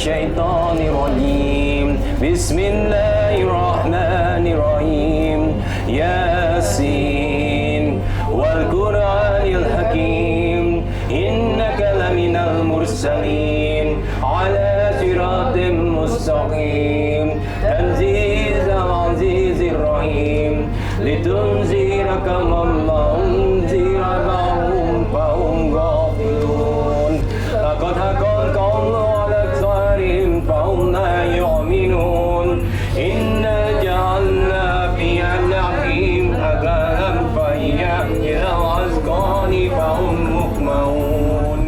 الشيطان الرجيم بسم الله الرحمن الرحيم ياسين والقرآن الحكيم إنك لمن المرسلين على صراط مستقيم تنزيل العزيز الرحيم لتنذر كما أنذر قوم فهم غافلون لقد حق القول على أكثرهم فهم لا يؤمنون إنا جعلنا في أعناقهم أغلالا فهي إلى الأذقان فهم مقمحون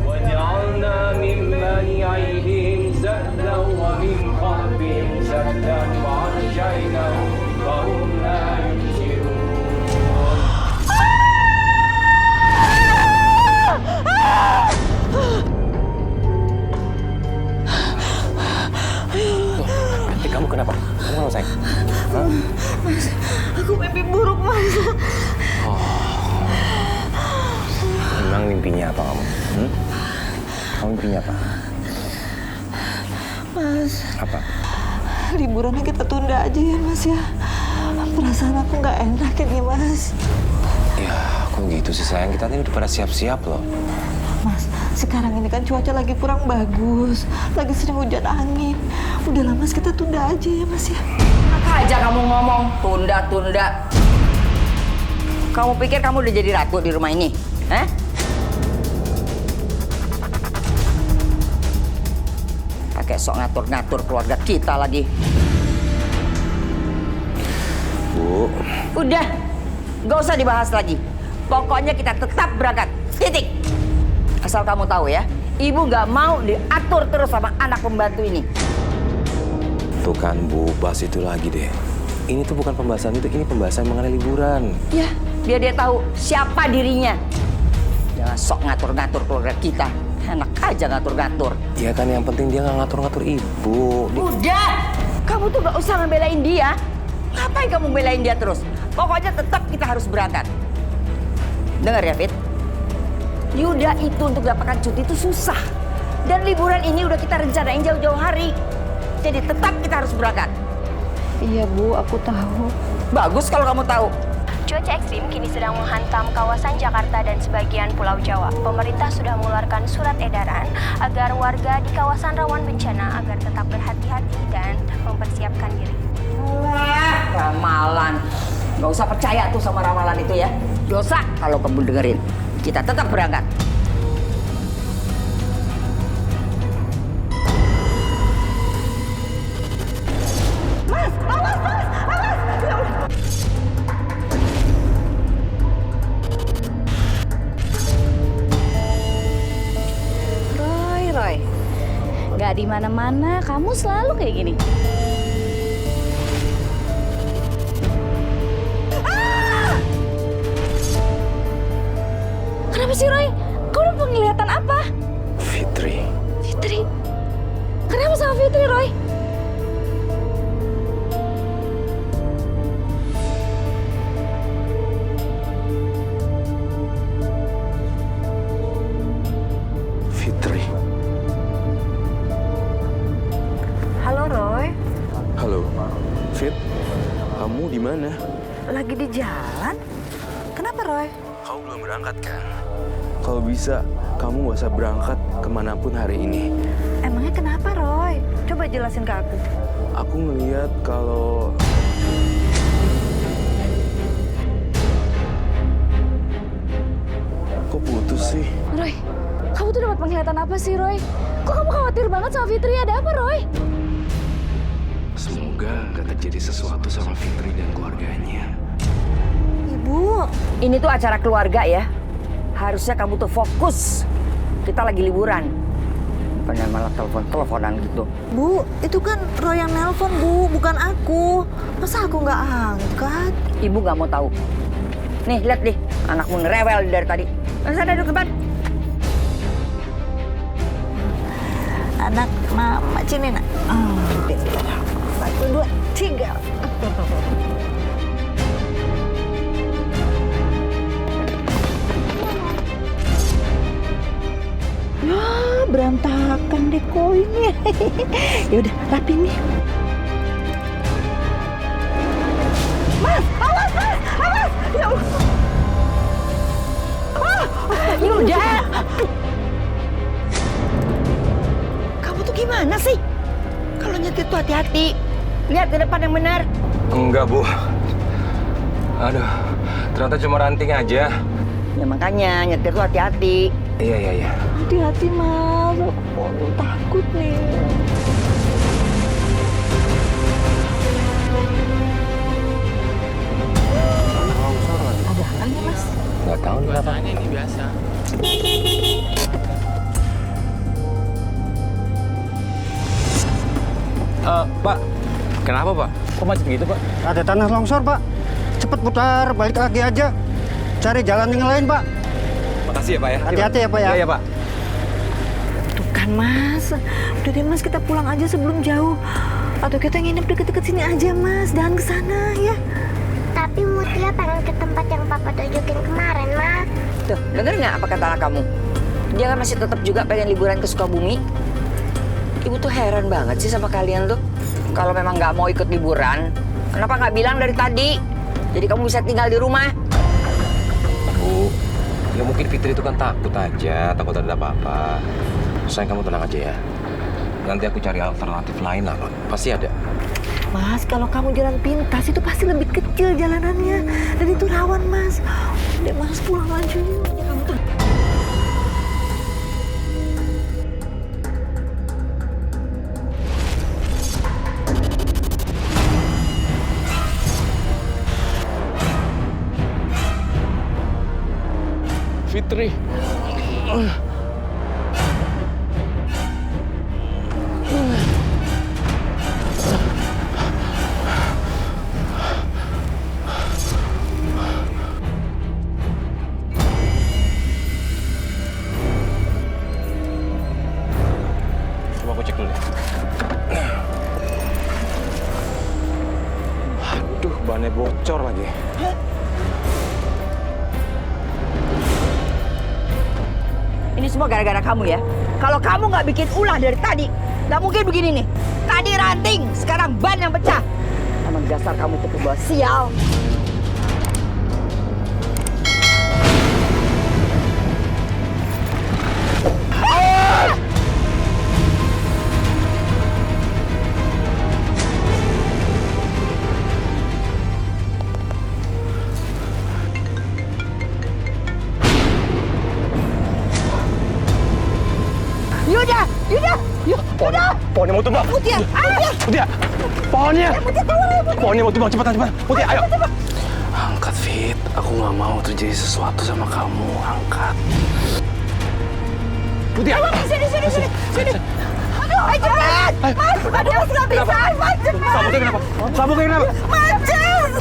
وجعلنا من بين أيديهم سدا ومن خلفهم سدا فأغشيناهم فهم لا يبصرون. Kamu kenapa? Kamu kenapa, sayang? Hah? Mas, aku mimpi buruk, Mas. Memang mimpinya apa kamu? Kamu mimpinya apa? Mas, Apa? liburannya kita tunda aja ya, Mas ya. Perasaan aku nggak enak ini, Mas. Ya, kok gitu sih, sayang? Kita ini udah pada siap-siap loh. Mas, sekarang ini kan cuaca lagi kurang bagus. Lagi sering hujan angin. Udahlah, Mas, kita tunda aja ya, Mas ya. Enak aja kamu ngomong, tunda-tunda. Kamu pikir kamu udah jadi ratu di rumah ini? Eh? Pakai sok ngatur-ngatur keluarga kita lagi. Bu. Udah, gak usah dibahas lagi. Pokoknya kita tetap berangkat. Titik. Asal kamu tahu ya, ibu gak mau diatur terus sama anak pembantu ini. Tuh kan, Bu, bahas itu lagi deh. Ini tuh bukan pembahasan itu, ini pembahasan mengenai liburan. Ya, biar dia tahu siapa dirinya. Jangan sok ngatur-ngatur keluarga kita. Enak aja ngatur-ngatur. Ya kan, yang penting dia nggak ngatur-ngatur ibu. Udah, kamu tuh gak usah ngebelain dia. Ngapain kamu belain dia terus? Pokoknya tetap kita harus berangkat. Dengar ya, Fit. Yuda itu untuk dapatkan cuti itu susah. Dan liburan ini udah kita rencanain jauh-jauh hari. Jadi tetap kita harus berangkat. Iya, Bu, aku tahu. Bagus kalau kamu tahu. Cuaca ekstrim kini sedang menghantam kawasan Jakarta dan sebagian Pulau Jawa. Pemerintah sudah mengeluarkan surat edaran agar warga di kawasan rawan bencana agar tetap berhati-hati dan mempersiapkan diri. Ramalan. Gak usah percaya tuh sama ramalan itu ya. Dosa kalau kamu dengerin. Kita tetap berangkat. Mas, awas, Mas, awas. Ya Allah. Roy. Gak di mana-mana, kamu selalu kayak gini. Kenapa sih, Roy? Kau udah penglihatan apa? Fitri. Fitri? Kenapa sama Fitri, Roy? Fitri. Halo, Roy. Halo. Fit, kamu di mana? Lagi di jalan? Kenapa, Roy? Kamu belum berangkat kan? Kalau bisa, kamu gak usah berangkat kemanapun hari ini. Emangnya kenapa, Roy? Coba jelasin ke aku. Aku ngeliat kalau... Kok putus sih? Roy, kamu tuh dapat penglihatan apa sih, Roy? Kok kamu khawatir banget sama Fitri? Ada apa, Roy? Semoga gak terjadi sesuatu sama Fitri dan keluarganya. Ibu. Ini tuh acara keluarga ya. Harusnya kamu tuh fokus. Kita lagi liburan. Bukannya malah telepon-teleponan gitu. Bu, itu kan Roy yang nelpon, Bu, bukan aku. Masa aku nggak angkat? Ibu nggak mau tahu. Nih, lihat nih. Anakmu ngerewel dari tadi. Sana duduk depan. Anak Mama Cinina. Satu, dua, tiga. Ya, berantakan deh koinnya. Ya udah, rapiin nih. Mas, awas mas, awas. Ya Allah. Yuda! Kamu tuh gimana sih? Kalau nyetir tuh hati-hati. Lihat ke depan yang benar. Enggak, Bu. Aduh, ternyata cuma ranting aja. Ya makanya nyetir tuh hati-hati. Iya. Hati-hati mas, aku takut nih. Ada apa nih mas? Nggak tahu nih kenapa. Ini biasa. Pak, kenapa Pak? Kok macet gitu Pak? Ada tanah longsor, Pak. Cepet putar, balik lagi aja. Cari jalan yang lain, Pak. Makasih ya Pak ya. Hati-hati ya, Pak ya. Iya Pak. Tuh kan mas, udah deh mas kita pulang aja sebelum jauh. Atau kita nginep deket-deket sini aja mas, jangan ke sana ya. Tapi Mutia pengen ke tempat yang papa tunjukin kemarin, Ma. Tuh, denger nggak apa kata anak kamu? Dia kan masih tetap juga pengen liburan ke Sukabumi. Ibu tuh heran banget sih sama kalian tuh. Kalau memang nggak mau ikut liburan, kenapa nggak bilang dari tadi? Jadi kamu bisa tinggal di rumah. Bu, ya mungkin Fitri itu kan takut aja, takut ada apa-apa. Sayang kamu tenang aja ya. Nanti aku cari alternatif lain lah, Pak. Pasti ada. Mas, kalau kamu jalan pintas itu pasti lebih kecil jalanannya. Dan itu rawan mas. Udah mas pulang aja yuk. Kamu tuh Fitri. Coba aku cek dulu deh. Aduh, bannya bocor lagi. Ini semua gara-gara kamu ya. Kalau kamu nggak bikin ulah dari tadi, nggak mungkin begini nih. Tadi ranting, sekarang ban yang pecah. Emang dasar kamu tuh pembawa sial. Yuda! Pohonnya mau tumbang. Mutia! Mutia! Pohonnya! Pohonnya mau tumbang, cepetan. Mutia, ayo! Angkat, Fit. Aku nggak mau terjadi sesuatu sama kamu. Angkat. Mutia! Sini! Aduh, ayo cepat! Mas, aduh, nggak bisa! Mas, cepat! Sabuknya kenapa? Sabuknya kenapa? Macet!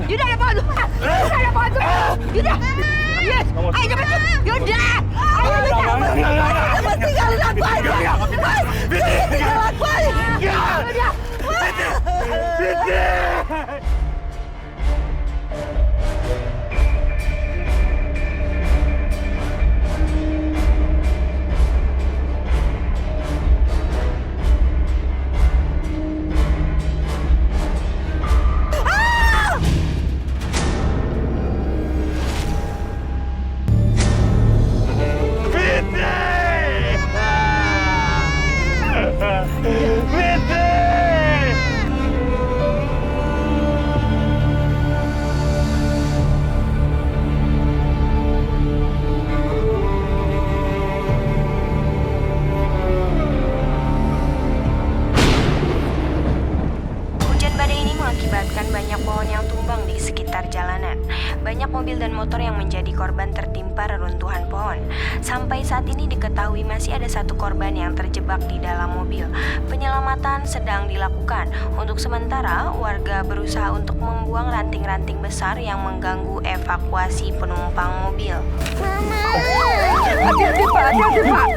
Yuda, ada pohon! Ada pohon tuh! Yuda! Yes! Ayo cepat! Yuda! Ayo cepat! Mas, tinggalin aku aja! Mas, tinggalin aku aja! Yuda! Hujan badai ini mengakibatkan banyak pohon yang tumbang di sekitar jalanan. Banyak mobil dan motor yang menjadi korban tertimpa reruntuhan pohon. Sampai saat ini diketahui masih ada satu korban yang terjebak di dalam mobil. Penyelamatan sedang dilakukan. Untuk sementara, warga berusaha untuk membuang ranting-ranting besar yang mengganggu evakuasi penumpang mobil. Hati-hati, Pak!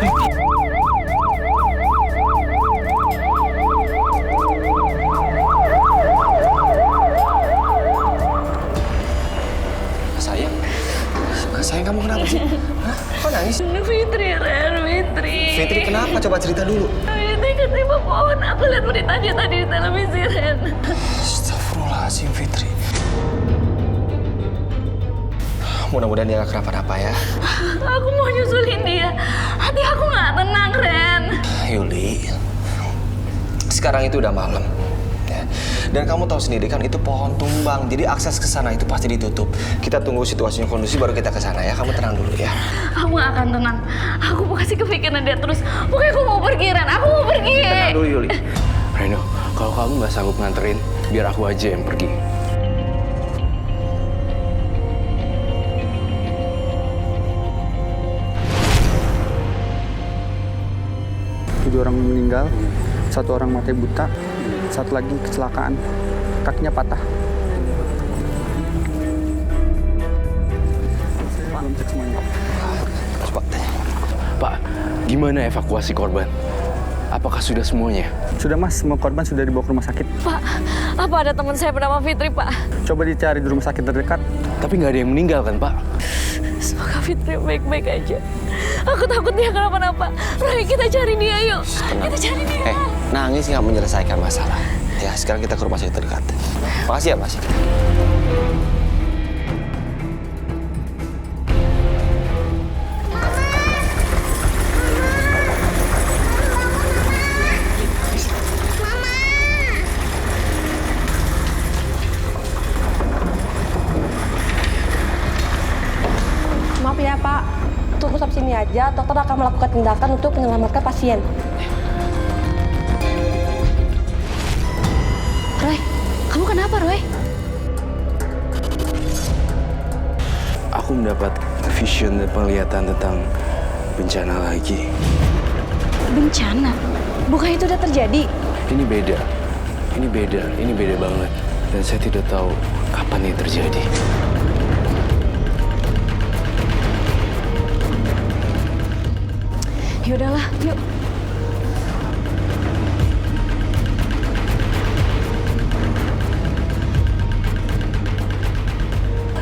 Sayang, kamu kenapa sih? Hah? Fitri, kenapa? Coba cerita dulu. Fitri ketimpa pohon. Aku lihat beritanya tadi di televisi, Ren. Astagfirullahaladzim, Fitri. Mudah-mudahan dia gak kenapa-napa ya. Aku mau nyusulin dia. Hati aku nggak tenang, Ren. Yuli, sekarang itu udah malam. Ya. Dan kamu tahu sendiri kan itu pohon tumbang, jadi akses ke sana itu pasti ditutup. Kita tunggu situasinya kondusif baru kita ke sana ya. Kamu tenang dulu ya. Aku nggak akan tenang. Aku pasti kepikiran dia terus. Pokoknya aku mau pergi, Ren. Aku mau pergi. Tenang dulu, Yuli. Reno, kalau kamu nggak sanggup nganterin, biar aku aja yang pergi. Tujuh orang meninggal, satu orang mati buta, satu lagi kecelakaan, kakinya patah. Belum cek semuanya. Coba tanya. Pak, gimana evakuasi korban? Apakah sudah semuanya? Sudah mas, semua korban sudah dibawa ke rumah sakit. Pak, apa ada teman saya bernama Fitri, Pak? Coba dicari di rumah sakit terdekat. Tapi nggak ada yang meninggal kan, Pak? Semoga Fitri baik-baik aja. Aku takut dia kenapa-napa. Roy, kita cari dia, yuk. Kita cari dia. Nangis nggak menyelesaikan masalah. Ya, sekarang kita ke rumah sakit terdekat. Makasih ya, Mas. Maaf ya Pak, tunggu sampai sini aja. Dokter akan melakukan tindakan untuk menyelamatkan pasien. Roy, kamu kenapa, Roy? Aku mendapat vision dan penglihatan tentang bencana lagi. Bencana? Bukan itu udah terjadi? Ini beda. Ini beda banget. Dan saya tidak tahu kapan ini terjadi. Yaudahlah, yuk.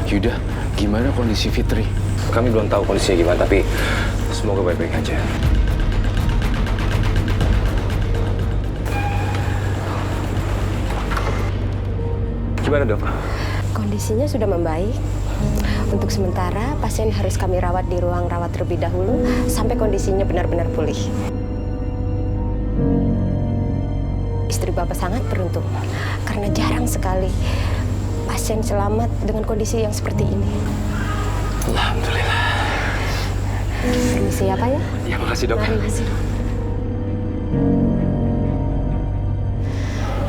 Yuda, gimana kondisi Fitri? Kami belum tahu kondisinya gimana, tapi semoga baik-baik aja. Gimana, Dok? Kondisinya sudah membaik. Untuk sementara, pasien harus kami rawat di ruang rawat terlebih dahulu sampai kondisinya benar-benar pulih. Istri Bapak sangat beruntung karena jarang sekali pasien selamat dengan kondisi yang seperti ini. Alhamdulillah. Permisi ya Pak ya? Ya, makasih dok. Terima kasih.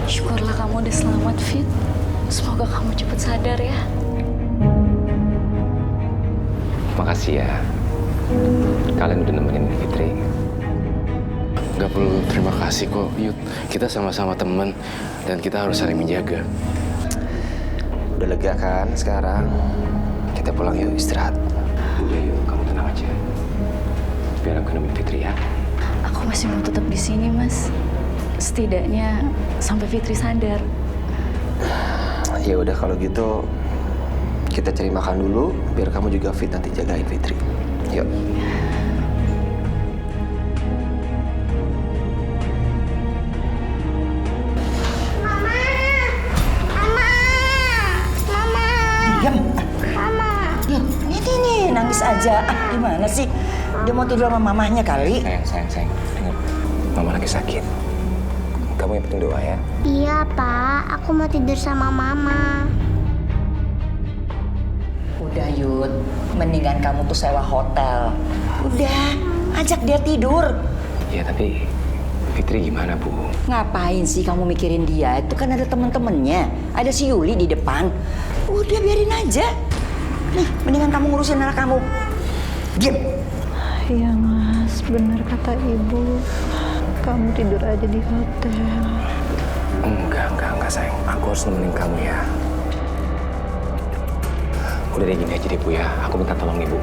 Syukurlah kamu udah selamat, Fit. Semoga kamu cepat sadar ya. Makasih ya. Kalian udah nemenin Fitri. Gak perlu terima kasih kok, Yud. Kita sama-sama teman dan kita harus saling menjaga. Udah lega kan sekarang? Kita pulang yuk, istirahat. Udah yuk, kamu tenang aja. Biar aku nemenin Fitri ya. Aku masih mau tetap di sini, Mas. Setidaknya sampai Fitri sadar. Ya udah kalau gitu kita cari makan dulu biar kamu juga fit nanti jagain Fitri. Yuk. Diam. Diam. Ini nangis aja. Gimana sih? Dia mau tidur sama mamahnya kali. Sayang. Dengar. Mama lagi sakit. Kamu yang penting doa ya. Iya, Pak. Aku mau tidur sama Mama. Udah Yud, mendingan kamu tuh sewa hotel. Udah, ajak dia tidur. Ya tapi Fitri gimana Bu? Ngapain sih kamu mikirin dia? Itu kan ada temen-temennya. Ada si Yuli di depan. Udah biarin aja. Nih, mendingan kamu ngurusin anak kamu. Diam. Iya Mas, benar kata Ibu. Kamu tidur aja di hotel. Enggak sayang. Aku harus nemenin kamu ya. Udah deh gini aja deh Bu ya. Aku minta tolong Ibu.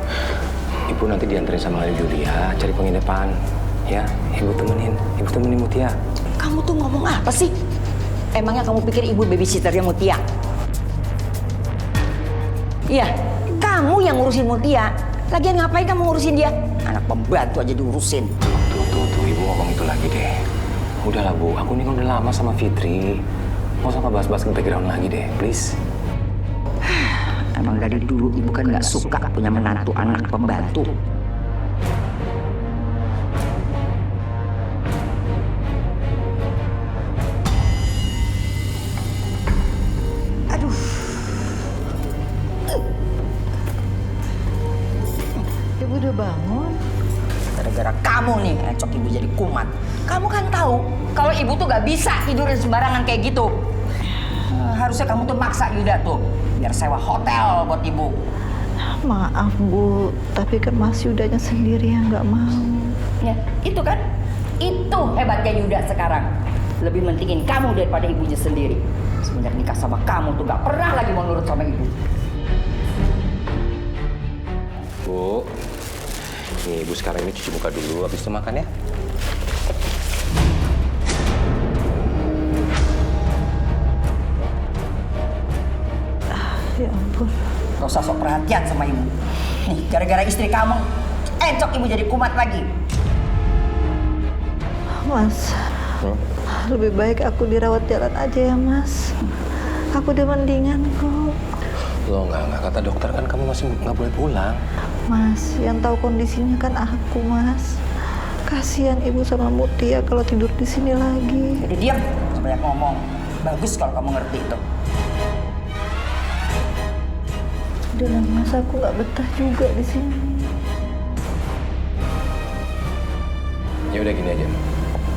Ibu nanti dianterin sama Julia cari penginapan. Ya, Ibu temenin Mutia. Kamu tuh ngomong apa sih? Emangnya kamu pikir ibu babysitternya Mutia? Iya, kamu yang ngurusin Mutia. Lagian ngapain kamu ngurusin dia? Anak pembantu aja diurusin. Tuh, Tuh, Ibu ngomong itu lagi deh. Udahlah, Bu. Aku ini kan udah lama sama Fitri. Mau sama bahas-bahas ke background lagi deh, please. Emang dari dulu ibu kan nggak suka punya menantu anak pembantu. Aduh. Ibu udah bangun? Gara-gara kamu nih, encok ibu jadi kumat. Kamu kan tahu kalau ibu tuh gak bisa tidurin sembarangan kayak gitu. Harusnya kamu tuh maksa Yuda tuh, biar sewa hotel buat ibu. Maaf Bu, tapi kan Mas Yudanya sendiri yang nggak mau. Ya, itu kan, itu hebatnya Yuda sekarang. Lebih mentingin kamu daripada ibunya sendiri. Semenjak nikah sama kamu tuh gak pernah lagi mau nurut sama ibu. Bu, nih Ibu sekarang ini cuci muka dulu, habis itu makan ya. Ya ampun. Gak usah sok perhatian sama ibu. Nih, gara-gara istri kamu, encok ibu jadi kumat lagi. Mas, lebih baik aku dirawat jalan aja ya Mas. Aku udah mendingan kok. Lo nggak kata dokter kan kamu masih nggak boleh pulang. Mas, yang tahu kondisinya kan aku Mas. Kasihan ibu sama Mutia kalau tidur di sini lagi. Jadi diam, sebanyak ngomong. Bagus kalau kamu ngerti itu. Udah lah Mas, aku nggak betah juga di sini. Ya udah gini aja,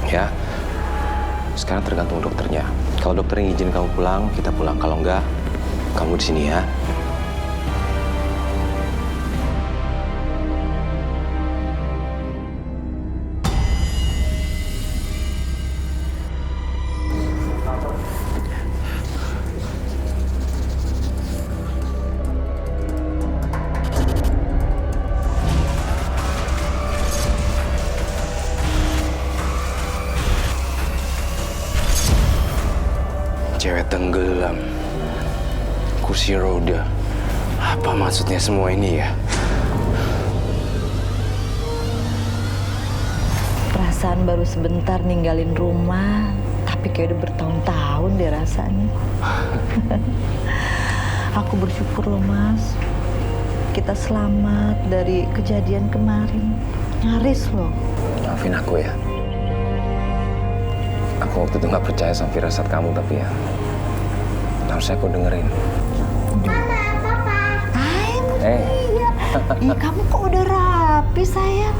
ya. Sekarang tergantung dokternya. Kalau dokter yang izin kamu pulang, kita pulang. Kalau enggak, kamu di sini ya. Cewek tenggelam, kursi roda. Apa maksudnya semua ini ya? Perasaan baru sebentar ninggalin rumah, tapi kayak udah bertahun-tahun deh rasanya. Aku bersyukur loh Mas, kita selamat dari kejadian kemarin. Nyaris loh. Maafin aku ya. Aku waktu itu nggak percaya sama firasat kamu, tapi ya harusnya aku dengerin. Hai Mutia. Ih, kamu kok udah rapi sayang.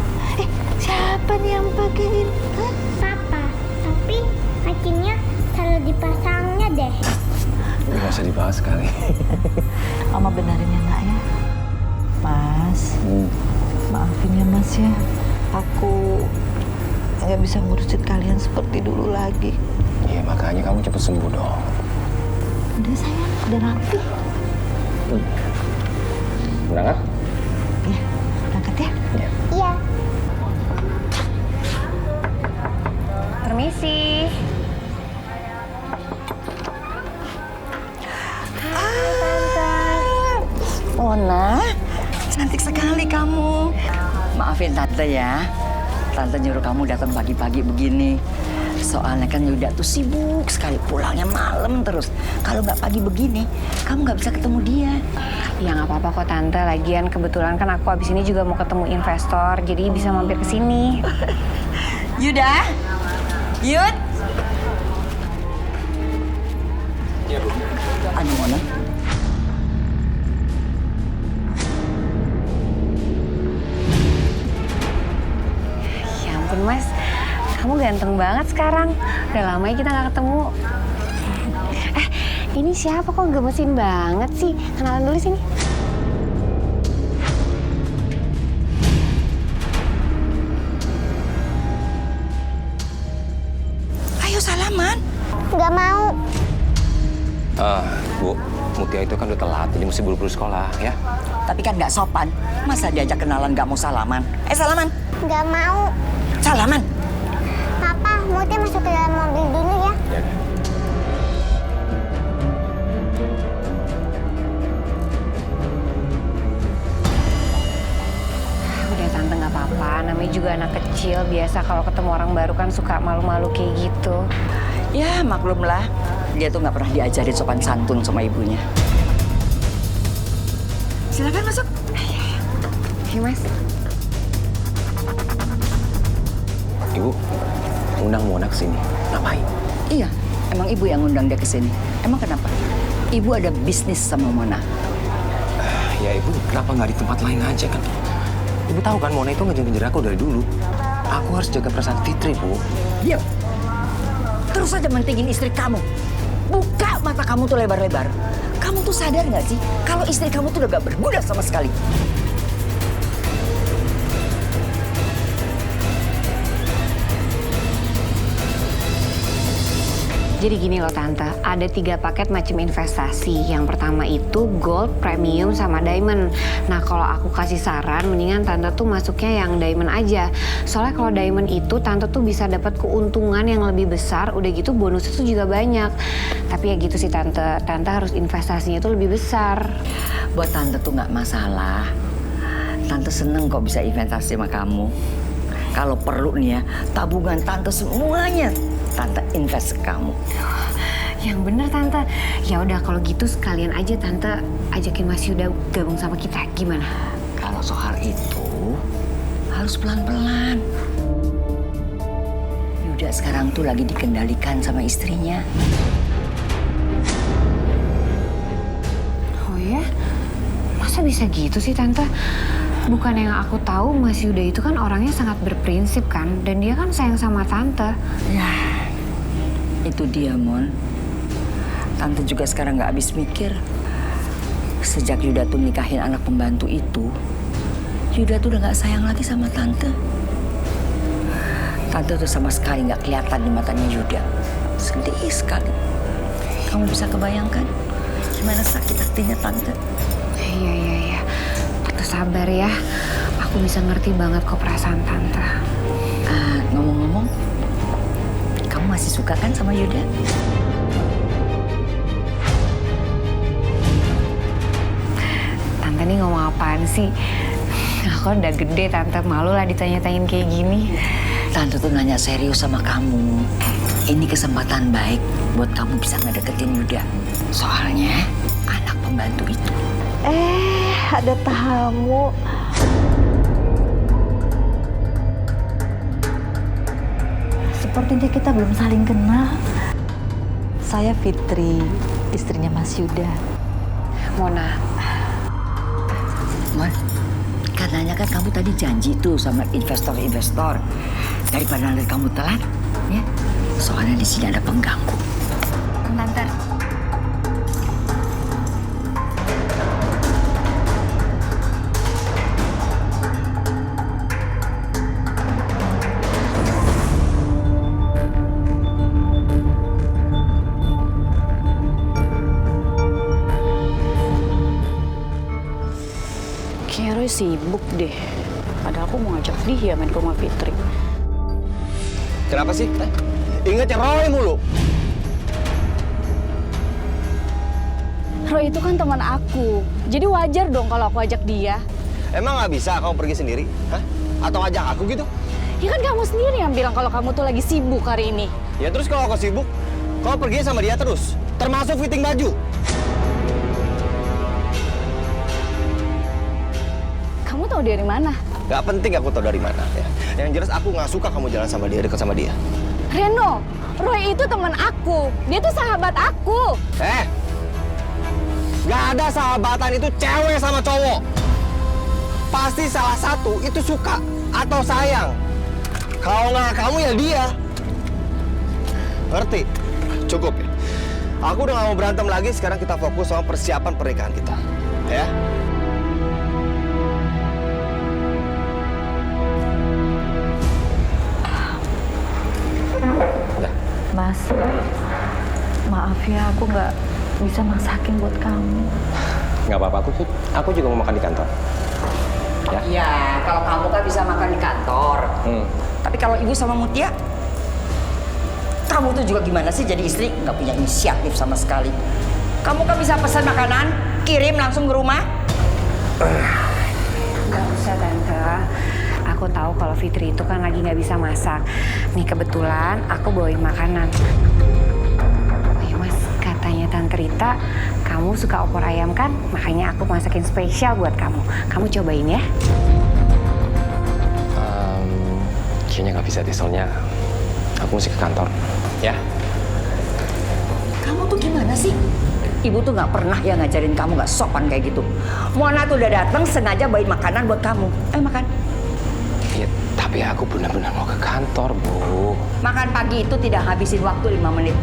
Siapa nih yang pakein? Hah? Papa, tapi kakinya selalu dipasangnya deh. Ini nggak usah dibahas sekali. Mama benerin ya nak ya. Mas, maafin ya Mas ya. Aku nggak bisa ngurusin kalian seperti dulu lagi. Iya, makanya kamu cepet sembuh dong. Udah sayang, udah rapi. Berangkat? Ya, berangkat ya. Iya. Permisi. Mona, cantik sekali kamu. Maafin Tante ya. Tante nyuruh kamu datang pagi-pagi begini. Soalnya kan Yuda tuh sibuk sekali, pulangnya malam terus. Kalau nggak pagi begini, kamu nggak bisa ketemu dia. Ya nggak apa-apa kok Tante. Lagian kebetulan kan aku abis ini juga mau ketemu investor, jadi bisa mampir ke sini. Yuda, Yud. Iya, Bu. Aduh, Mona. Ya ampun Mas, kamu ganteng banget sekarang. Udah lama ya kita nggak ketemu. Ini siapa kok gemesin banget sih? Kenalan dulu sini. Ayo salaman. Nggak mau. Bu, Mutia itu kan udah telat, jadi mesti buru-buru sekolah ya. Tapi kan nggak sopan. Masa diajak kenalan nggak mau salaman? Salaman. Nggak mau. Salaman. Papa, Mutia masuk ke dalam mobil dulu ya. Ya. Udah Tante nggak apa-apa, namanya juga anak kecil. kecil, biasa kalau ketemu orang baru kan suka malu-malu kayak gitu. Ya maklumlah, dia tuh nggak pernah diajarin sopan santun sama ibunya. Silakan masuk. Oke, Mas. Ibu, undang Mona ke sini. Ngapain? Iya, emang ibu yang ngundang dia ke sini. Emang kenapa? Ibu ada bisnis sama Mona. Ya ibu, kenapa nggak di tempat lain aja kan? Ibu tahu kan Mona itu ngejar-ngejar aku dari dulu. Aku harus jaga perasaan Fitri, Bu. Diam. Terus aja mentingin istri kamu. Buka mata kamu tuh lebar-lebar. Kamu tuh sadar nggak sih kalau istri kamu tuh udah gak berguna sama sekali? Jadi gini loh Tante, ada 3 paket macam investasi. Yang pertama itu gold, premium, sama diamond. Nah kalau aku kasih saran, mendingan Tante tuh masuknya yang diamond aja. Soalnya kalau diamond itu Tante tuh bisa dapat keuntungan yang lebih besar, udah gitu bonusnya tuh juga banyak. Tapi ya gitu sih Tante, Tante harus investasinya tuh lebih besar. Buat Tante tuh nggak masalah. Tante seneng kok bisa investasi sama kamu. Kalau perlu nih ya, tabungan Tante semuanya Tante invest ke kamu. Yang bener Tante. Ya udah kalau gitu sekalian aja Tante ajakin Mas Yuda gabung sama kita. Gimana? Kalau soal itu harus pelan-pelan. Yuda sekarang tuh lagi dikendalikan sama istrinya. Oh ya? Masa bisa gitu sih Tante? Bukan yang aku tahu Mas Yuda itu kan orangnya sangat berprinsip kan. Dan dia kan sayang sama Tante. Ya, itu dia, Mon. Tante juga sekarang nggak habis mikir. Sejak Yuda tuh nikahin anak pembantu itu, Yuda tuh udah nggak sayang lagi sama Tante. Tante tuh sama sekali nggak kelihatan di matanya Yuda. Sedih sekali. Kamu bisa kebayangkan gimana sakit hatinya Tante? Iya. Tante sabar ya. Aku bisa ngerti banget kok perasaan Tante. Ngomong-ngomong, kamu masih suka kan sama Yuda? Tante nih ngomong apaan sih? Aku udah gede Tante, malu lah ditanya-tanyain kayak gini. Tante tuh nanya serius sama kamu. Ini kesempatan baik buat kamu bisa ngedeketin Yuda. Soalnya anak pembantu itu. Ada tamu. Sepertinya kita belum saling kenal. Saya Fitri, istrinya Mas Yuda. Mona. Mon, katanya kan kamu tadi janji tuh sama investor-investor. Daripada nanti kamu telat, ya. Soalnya di sini ada pengganggu. Tante. Kayaknya Roy sibuk deh. Padahal aku mau ngajak dia main ke rumah Fitri. Kenapa sih? Ingatnya Roy mulu. Roy itu kan teman aku. Jadi wajar dong kalau aku ajak dia. Emang nggak bisa kamu pergi sendiri? Hah? Atau ajak aku gitu? Ya kan kamu sendiri yang bilang kalau kamu tuh lagi sibuk hari ini. Ya terus kalau aku sibuk, kamu pergi sama dia terus. Termasuk fitting baju. Kamu tahu dari mana? Gak penting aku tahu dari mana ya. Yang jelas aku nggak suka kamu jalan sama dia, dekat sama dia. Reno, Roy itu teman aku. Dia tuh sahabat aku. Gak ada sahabatan itu cewek sama cowok. Pasti salah satu itu suka atau sayang. Kalau nggak kamu ya dia. Ngerti? Cukup ya. Aku udah gak mau berantem lagi. Sekarang kita fokus sama persiapan pernikahan kita. Ya? Mas, maaf ya aku nggak bisa masakin buat kamu. Nggak apa-apa, aku juga mau makan di kantor. Ya? Ya, kalau kamu kan bisa makan di kantor. Tapi kalau ibu sama Mutia, kamu tuh juga gimana sih jadi istri? Nggak punya inisiatif sama sekali. Kamu kan bisa pesan makanan, kirim langsung ke rumah. Nggak usah Tante. Aku aku tahu kalau Fitri itu kan lagi nggak bisa masak. Nih kebetulan aku bawain makanan. Oh ya Mas, katanya Tante Rita, kamu suka opor ayam kan? Makanya aku masakin spesial buat kamu. Kamu cobain ya. Kayaknya nggak bisa deh, soalnya aku mesti ke kantor. Ya. Kamu tuh gimana sih? Ibu tuh nggak pernah ya ngajarin kamu nggak sopan kayak gitu. Mona tuh udah datang sengaja bawain makanan buat kamu. Ayo makan. Ya, tapi aku benar-benar mau ke kantor, Bu. Makan pagi itu tidak habisin waktu 5 menit.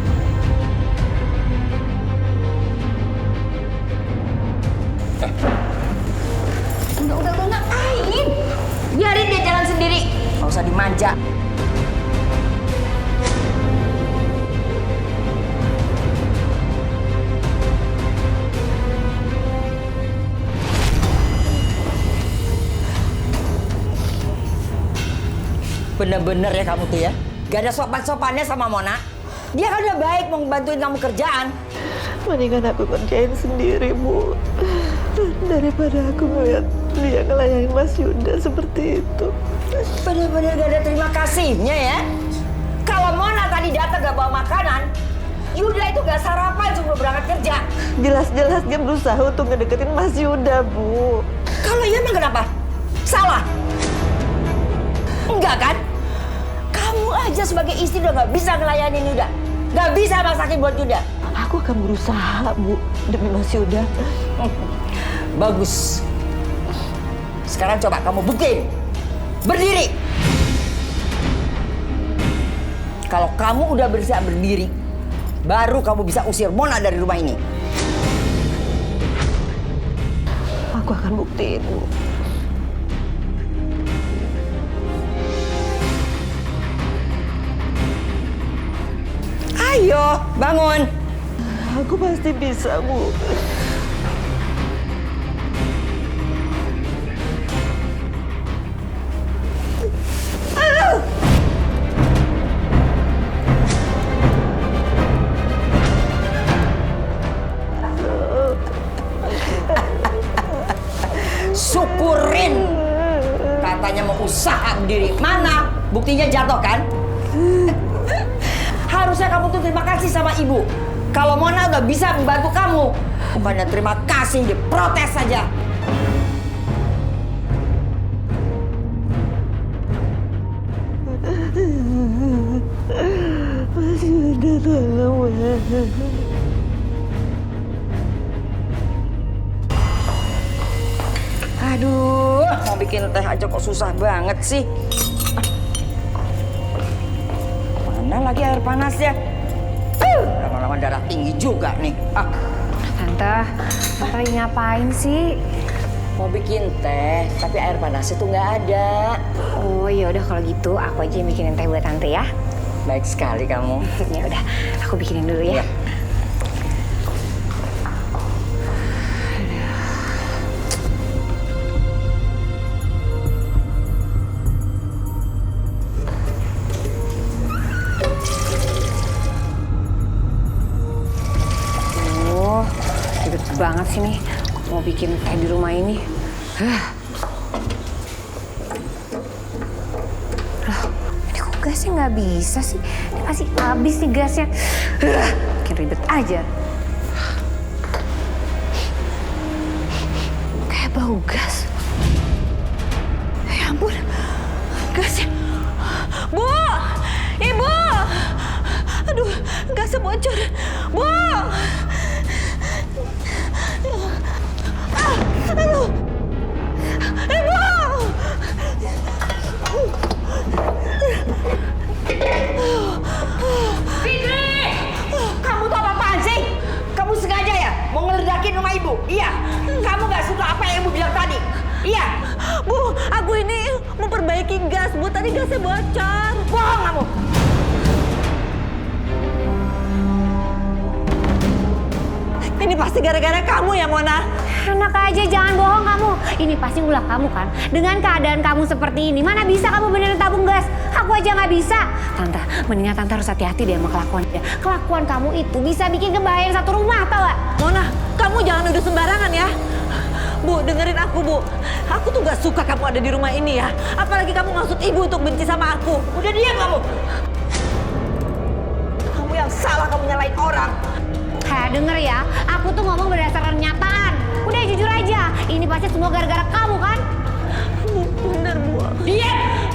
Udah ngapain? Biarin dia jalan sendiri. Nggak usah dimanja. Bener-bener ya kamu tuh ya. Gak ada sopan-sopannya sama Mona. Dia kan udah baik mau bantuin kamu kerjaan. Mendingan aku kerjain sendiri, Bu. Daripada aku ngeliat dia ngelayanin Mas Yuda seperti itu. Bener-bener gak ada terima kasihnya ya. Kalau Mona tadi datang gak bawa makanan, Yuda itu gak sarapan sebelum berangkat kerja. Jelas-jelas dia berusaha untuk ngedeketin Mas Yuda, Bu. Kalau iya emang kenapa? Salah? Enggak kan? Kamu aja sebagai istri udah gak bisa ngelayanin Yuda. Gak bisa masakin buat Yuda. Aku akan berusaha, Bu, demi Mas Yuda. Bagus. Sekarang coba kamu buktiin. Berdiri. Kalau kamu udah bisa berdiri, baru kamu bisa usir Mona dari rumah ini. Aku akan buktiin, Bu. Ayo, bangun. Aku pasti bisa, Bu. Syukurin. Katanya mau usaha berdiri. Mana? Buktinya jatuh kan? Harusnya kamu tuh terima kasih sama ibu. Kalau Mona udah bisa membantu kamu. Bukannya terima kasih, diprotes saja. Mas Yuda, tolong, Mas. Aduh, mau bikin teh aja kok susah banget sih. Mana lagi air panasnya? Lama-lama darah tinggi juga nih. Tante lagi ngapain sih? Mau bikin teh, tapi air panasnya tuh nggak ada. Oh ya udah kalau gitu aku aja yang bikinin teh buat Tante ya. Baik sekali kamu. Ya udah, aku bikinin dulu ya. Iya. Ribet banget sih nih mau bikin teh di rumah ini. Loh, ini kok gasnya nggak bisa sih? Ini pasti habis nih gasnya. Makin ribet aja. Kayak bau gas. Ya ampun, gasnya. Bu! Ibu! Aduh, gasnya bocor. Bu! Aduh! Ibu! Fitri! Kamu tuh apa-apaan sih? Kamu sengaja ya mau ngeledakin rumah ibu? Iya. Kamu gak suka apa yang ibu bilang tadi? Iya. Bu, aku ini memperbaiki gas, Bu. Tadi gasnya bocor. Bohong kamu. Ini pasti gara-gara kamu ya, Mona. Enak aja, jangan bohong kamu. Ini pasti ulah kamu kan? Dengan keadaan kamu seperti ini, mana bisa kamu beneran tabung gas? Aku aja nggak bisa. Tante, mendingan Tante harus hati-hati deh sama kelakuan dia. Kelakuan kamu itu bisa bikin kebahayan satu rumah, tau gak? Mona, kamu jangan nuduh sembarangan ya. Bu, Bu, dengerin aku, Bu. Aku tuh gak suka kamu ada di rumah ini ya. Apalagi kamu maksud ibu untuk benci sama aku. Udah diam kamu. Kamu yang salah, kamu nyalain orang. Denger ya, aku tuh ngomong berdasarkan kenyataan. Udah jujur aja, ini pasti semua gara-gara kamu kan? Bener, Bu. Diam!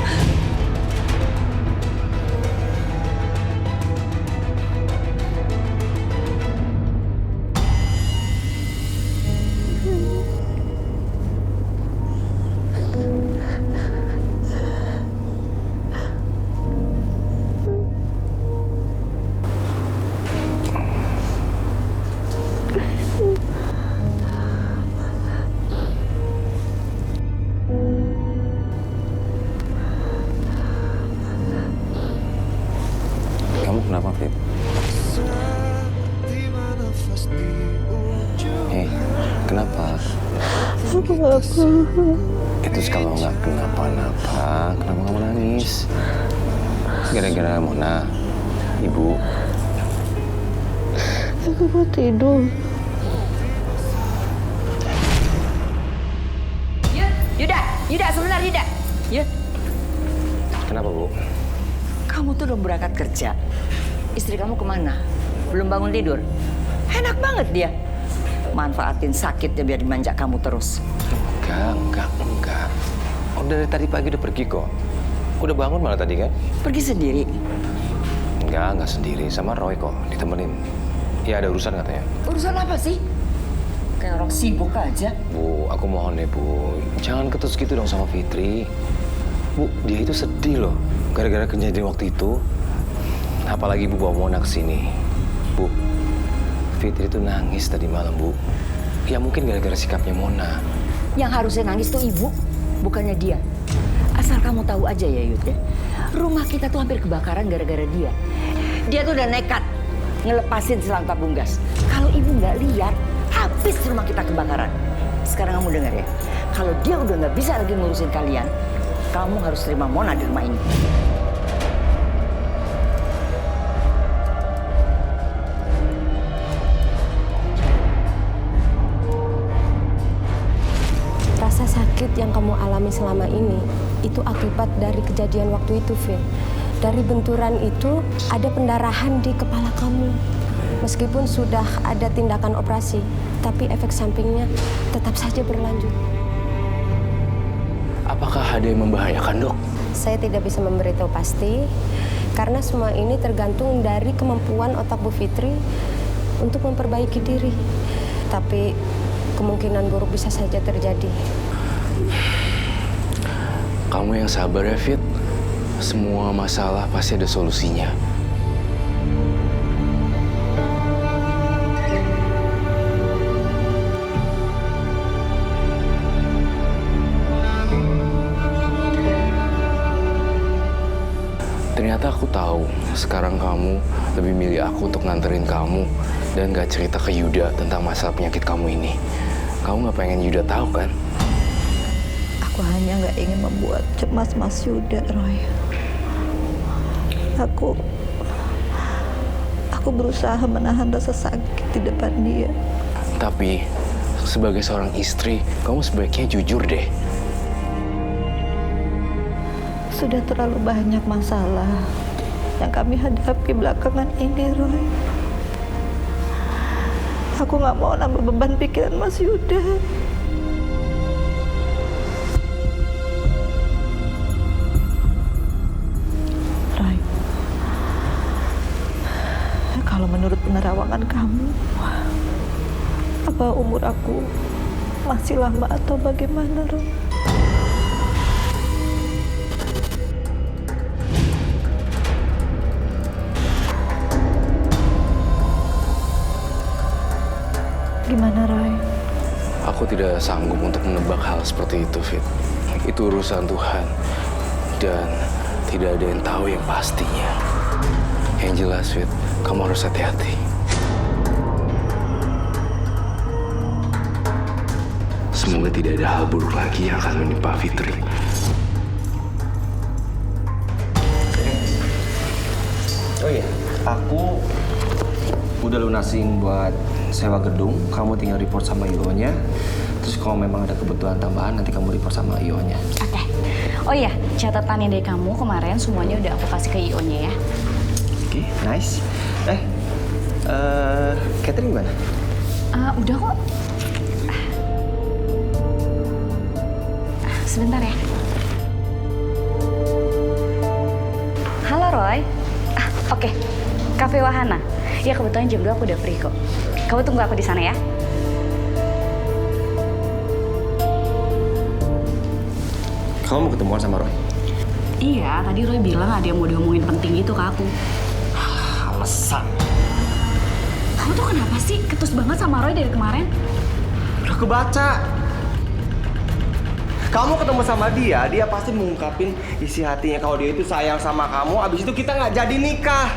Kamu kenapa, Fit? Hei, kenapa? Itu kalau nggak kenapa-napa, kenapa kamu nangis? Gara-gara Mona, Ibu. Aku mau tidur. Yuda, sebentar Yuda. Yud, Kenapa, Bu? kamu tuh udah berangkat kerja. Istri kamu kemana? Belum bangun tidur? Enak banget dia. Manfaatin sakitnya biar dimanja kamu terus. Enggak. Udah dari tadi pagi udah pergi kok. Udah bangun malah tadi kan? Pergi sendiri. Enggak sendiri. Sama Roy kok, ditemenin. Ya ada urusan katanya. Urusan apa sih? Kayak orang sibuk aja. Bu, aku mohon deh, Bu. Jangan ketus gitu dong sama Fitri. Bu, dia itu sedih loh. Gara-gara kejadian waktu itu. Apalagi Bu bawa Mona ke sini. Bu, Fitri itu nangis tadi malam, Bu. Ya mungkin gara-gara sikapnya Mona. Yang harusnya nangis tuh ibu, bukannya dia. Asal kamu tahu aja ya, Yud ya. Rumah kita tuh hampir kebakaran gara-gara dia. Dia tuh udah nekat ngelepasin selang tabung gas. Kalau ibu nggak lihat, habis rumah kita kebakaran. Sekarang kamu dengar ya, kalau dia udah nggak bisa lagi ngurusin kalian, kamu harus terima Mona di rumah ini. Rasa sakit yang kamu alami selama ini, itu akibat dari kejadian waktu itu, Vin. Dari benturan itu, ada pendarahan di kepala kamu. Meskipun sudah ada tindakan operasi, tapi efek sampingnya tetap saja berlanjut. Apakah ada yang membahayakan, Dok? Saya tidak bisa memberitahu pasti, karena semua ini tergantung dari kemampuan otak Bu Fitri untuk memperbaiki diri. Tapi kemungkinan buruk bisa saja terjadi. Kamu yang sabar ya, Fit. Semua masalah pasti ada solusinya. Ternyata aku tahu sekarang kamu lebih milih aku untuk nganterin kamu dan gak cerita ke Yuda tentang masalah penyakit kamu ini. Kamu gak pengen Yuda tahu kan? Aku hanya nggak ingin membuat cemas Mas Yuda, Roy. Aku berusaha menahan rasa sakit di depan dia. Tapi sebagai seorang istri, kamu sebaiknya jujur deh. Sudah terlalu banyak masalah yang kami hadapi belakangan ini, Roy. Aku nggak mau nambah beban pikiran Mas Yuda. Roy, kalau menurut penerawangan kamu, apa umur aku masih lama atau bagaimana, Roy? Gimana, Roy? Aku tidak sanggup untuk menebak hal seperti itu, Fit. Itu urusan Tuhan. Dan tidak ada yang tahu yang pastinya. Yang jelas, Fit, kamu harus hati-hati. Semoga tidak ada hal buruk lagi yang akan menimpa Fitri. Oh iya, aku udah lunasin buat sewa gedung. Kamu tinggal report sama Igonya. Terus kalau memang ada kebutuhan tambahan, nanti kamu report sama IO-nya. Oke. Oh iya, catatan yang dari kamu kemarin semuanya udah aku kasih ke IO-nya ya. Oke, nice. Catherine gimana? Udah kok. Sebentar ya. Halo Roy. Oke. Cafe Wahana. Ya kebetulan jam 2 aku udah free kok. Kamu tunggu aku di sana ya. Kamu mau ketemuan sama Roy? Iya, tadi Roy bilang ada yang mau diomongin penting gitu ke aku. Alasan. Kamu tuh kenapa sih ketus banget sama Roy dari kemarin? Udah kebaca. Kamu ketemu sama dia pasti mengungkapin isi hatinya kalau dia itu sayang sama kamu. Abis itu kita nggak jadi nikah.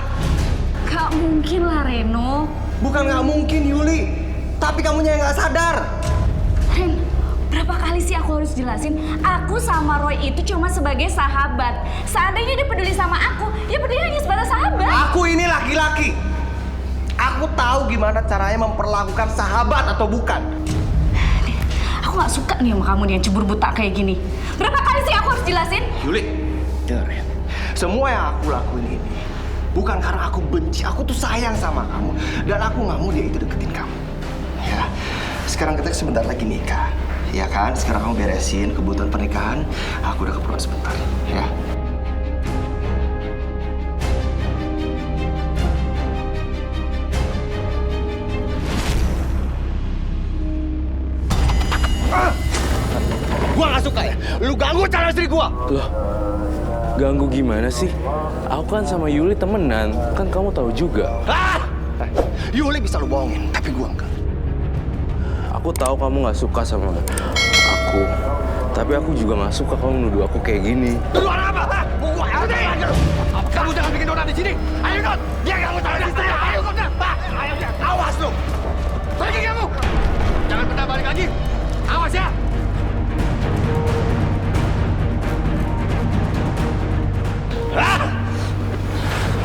Gak mungkin lah, Reno. Bukan nggak mungkin, Yuli. Tapi kamunya yang nggak sadar. Ren, berapa kali sih aku harus jelasin? Aku sama Roy itu cuma sebagai sahabat. Seandainya dia peduli sama aku, ya peduli hanya sebatas sahabat. Aku ini laki-laki. Aku tahu gimana caranya memperlakukan sahabat atau bukan. Aku gak suka nih sama kamu nih yang cebur buta kayak gini. Berapa kali sih aku harus jelasin? Yuli, dengerin. Semua yang aku lakuin ini bukan karena aku benci. Aku tuh sayang sama kamu. Dan aku nggak mau dia itu deketin kamu. Ya, sekarang kita sebentar lagi nikah. Ya kan? Sekarang kamu beresin kebutuhan pernikahan. Aku udah keperluan sebentar. Ya. Gua nggak suka ya, lu ganggu calon istri gua. Loh, ganggu gimana sih? Aku kan sama Yuli temenan, kan kamu tahu juga. Yuli bisa lu bohongin, tapi gua enggak. Aku tahu kamu nggak suka sama aku, tapi aku juga nggak suka kamu nuduh aku kayak gini. Tuduh apa? Gua aja. Kamu jangan bikin onar di sini. Ayo Don, dia kamu calon istri. Ayo Don, ayo dia. Awas lu. Pergi kamu. Jangan pernah balik lagi. Awas ya.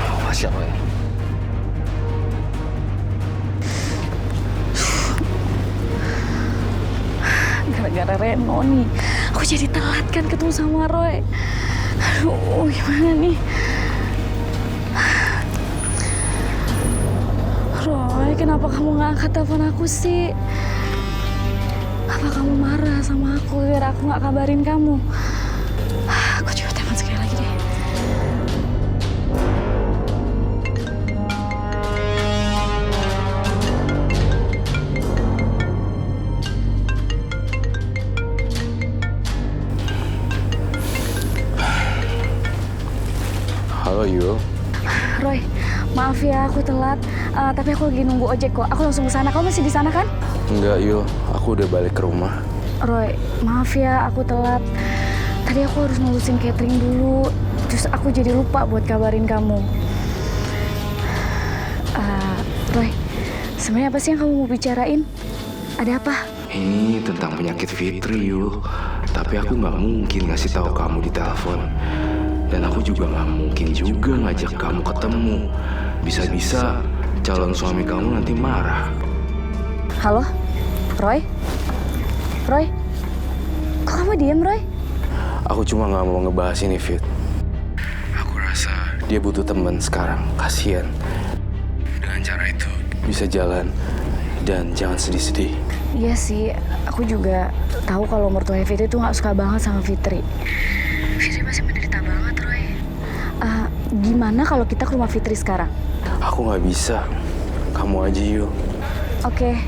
Awas ya, Roy. Gara-gara Reno nih, aku jadi telat kan ketemu sama Roy. Aduh, gimana nih? Roy, kenapa kamu nggak angkat telepon aku sih? Apa kamu marah sama aku biar aku nggak kabarin kamu? Aku coba telepon sekali lagi deh. Halo Yul. Roy, maaf ya aku telat. Tapi aku lagi nunggu ojek kok. Aku langsung ke sana. Kamu masih di sana kan? Enggak Yul, aku udah balik ke rumah. Roy, maaf ya aku telat. Tadi aku harus ngurusin catering dulu. Terus aku jadi lupa buat kabarin kamu. Roy, sebenarnya apa sih yang kamu mau bicarain? Ada apa? Ini tentang penyakit Fitri Yul. Tapi aku nggak mungkin ngasih tahu kamu di telepon. Dan aku juga nggak mungkin juga ngajak kamu ketemu. Bisa-bisa calon suami kamu nanti marah. Halo? Roy? Roy? Kok kamu diem, Roy? Aku cuma nggak mau ngebahas ini, Fit. Aku rasa dia butuh teman sekarang. Kasian. Dengan cara itu bisa jalan dan jangan sedih-sedih. Iya sih, aku juga tahu kalau mertuanya Fitri tuh nggak suka banget sama Fitri. Fitri masih menderita banget, Roy. Gimana kalau kita ke rumah Fitri sekarang? Aku nggak bisa. Kamu aja yuk. Oke.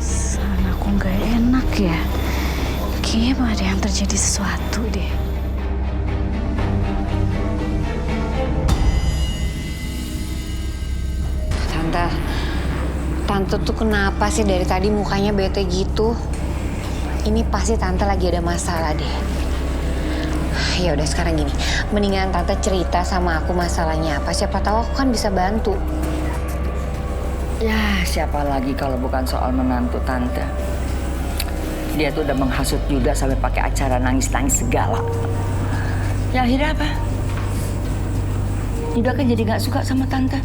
Sana aku nggak enak ya. Kayaknya ada yang terjadi sesuatu deh. Tante tuh kenapa sih dari tadi mukanya bete gitu? Ini pasti Tante lagi ada masalah deh. Ya udah sekarang gini, mendingan Tante cerita sama aku masalahnya apa. Siapa tahu aku kan bisa bantu. Ya, siapa lagi kalau bukan soal menantu Tante. Dia tuh udah menghasut juga sampai pakai acara nangis-nangis segala. Ya akhirnya apa? Yuda kan jadi nggak suka sama tante.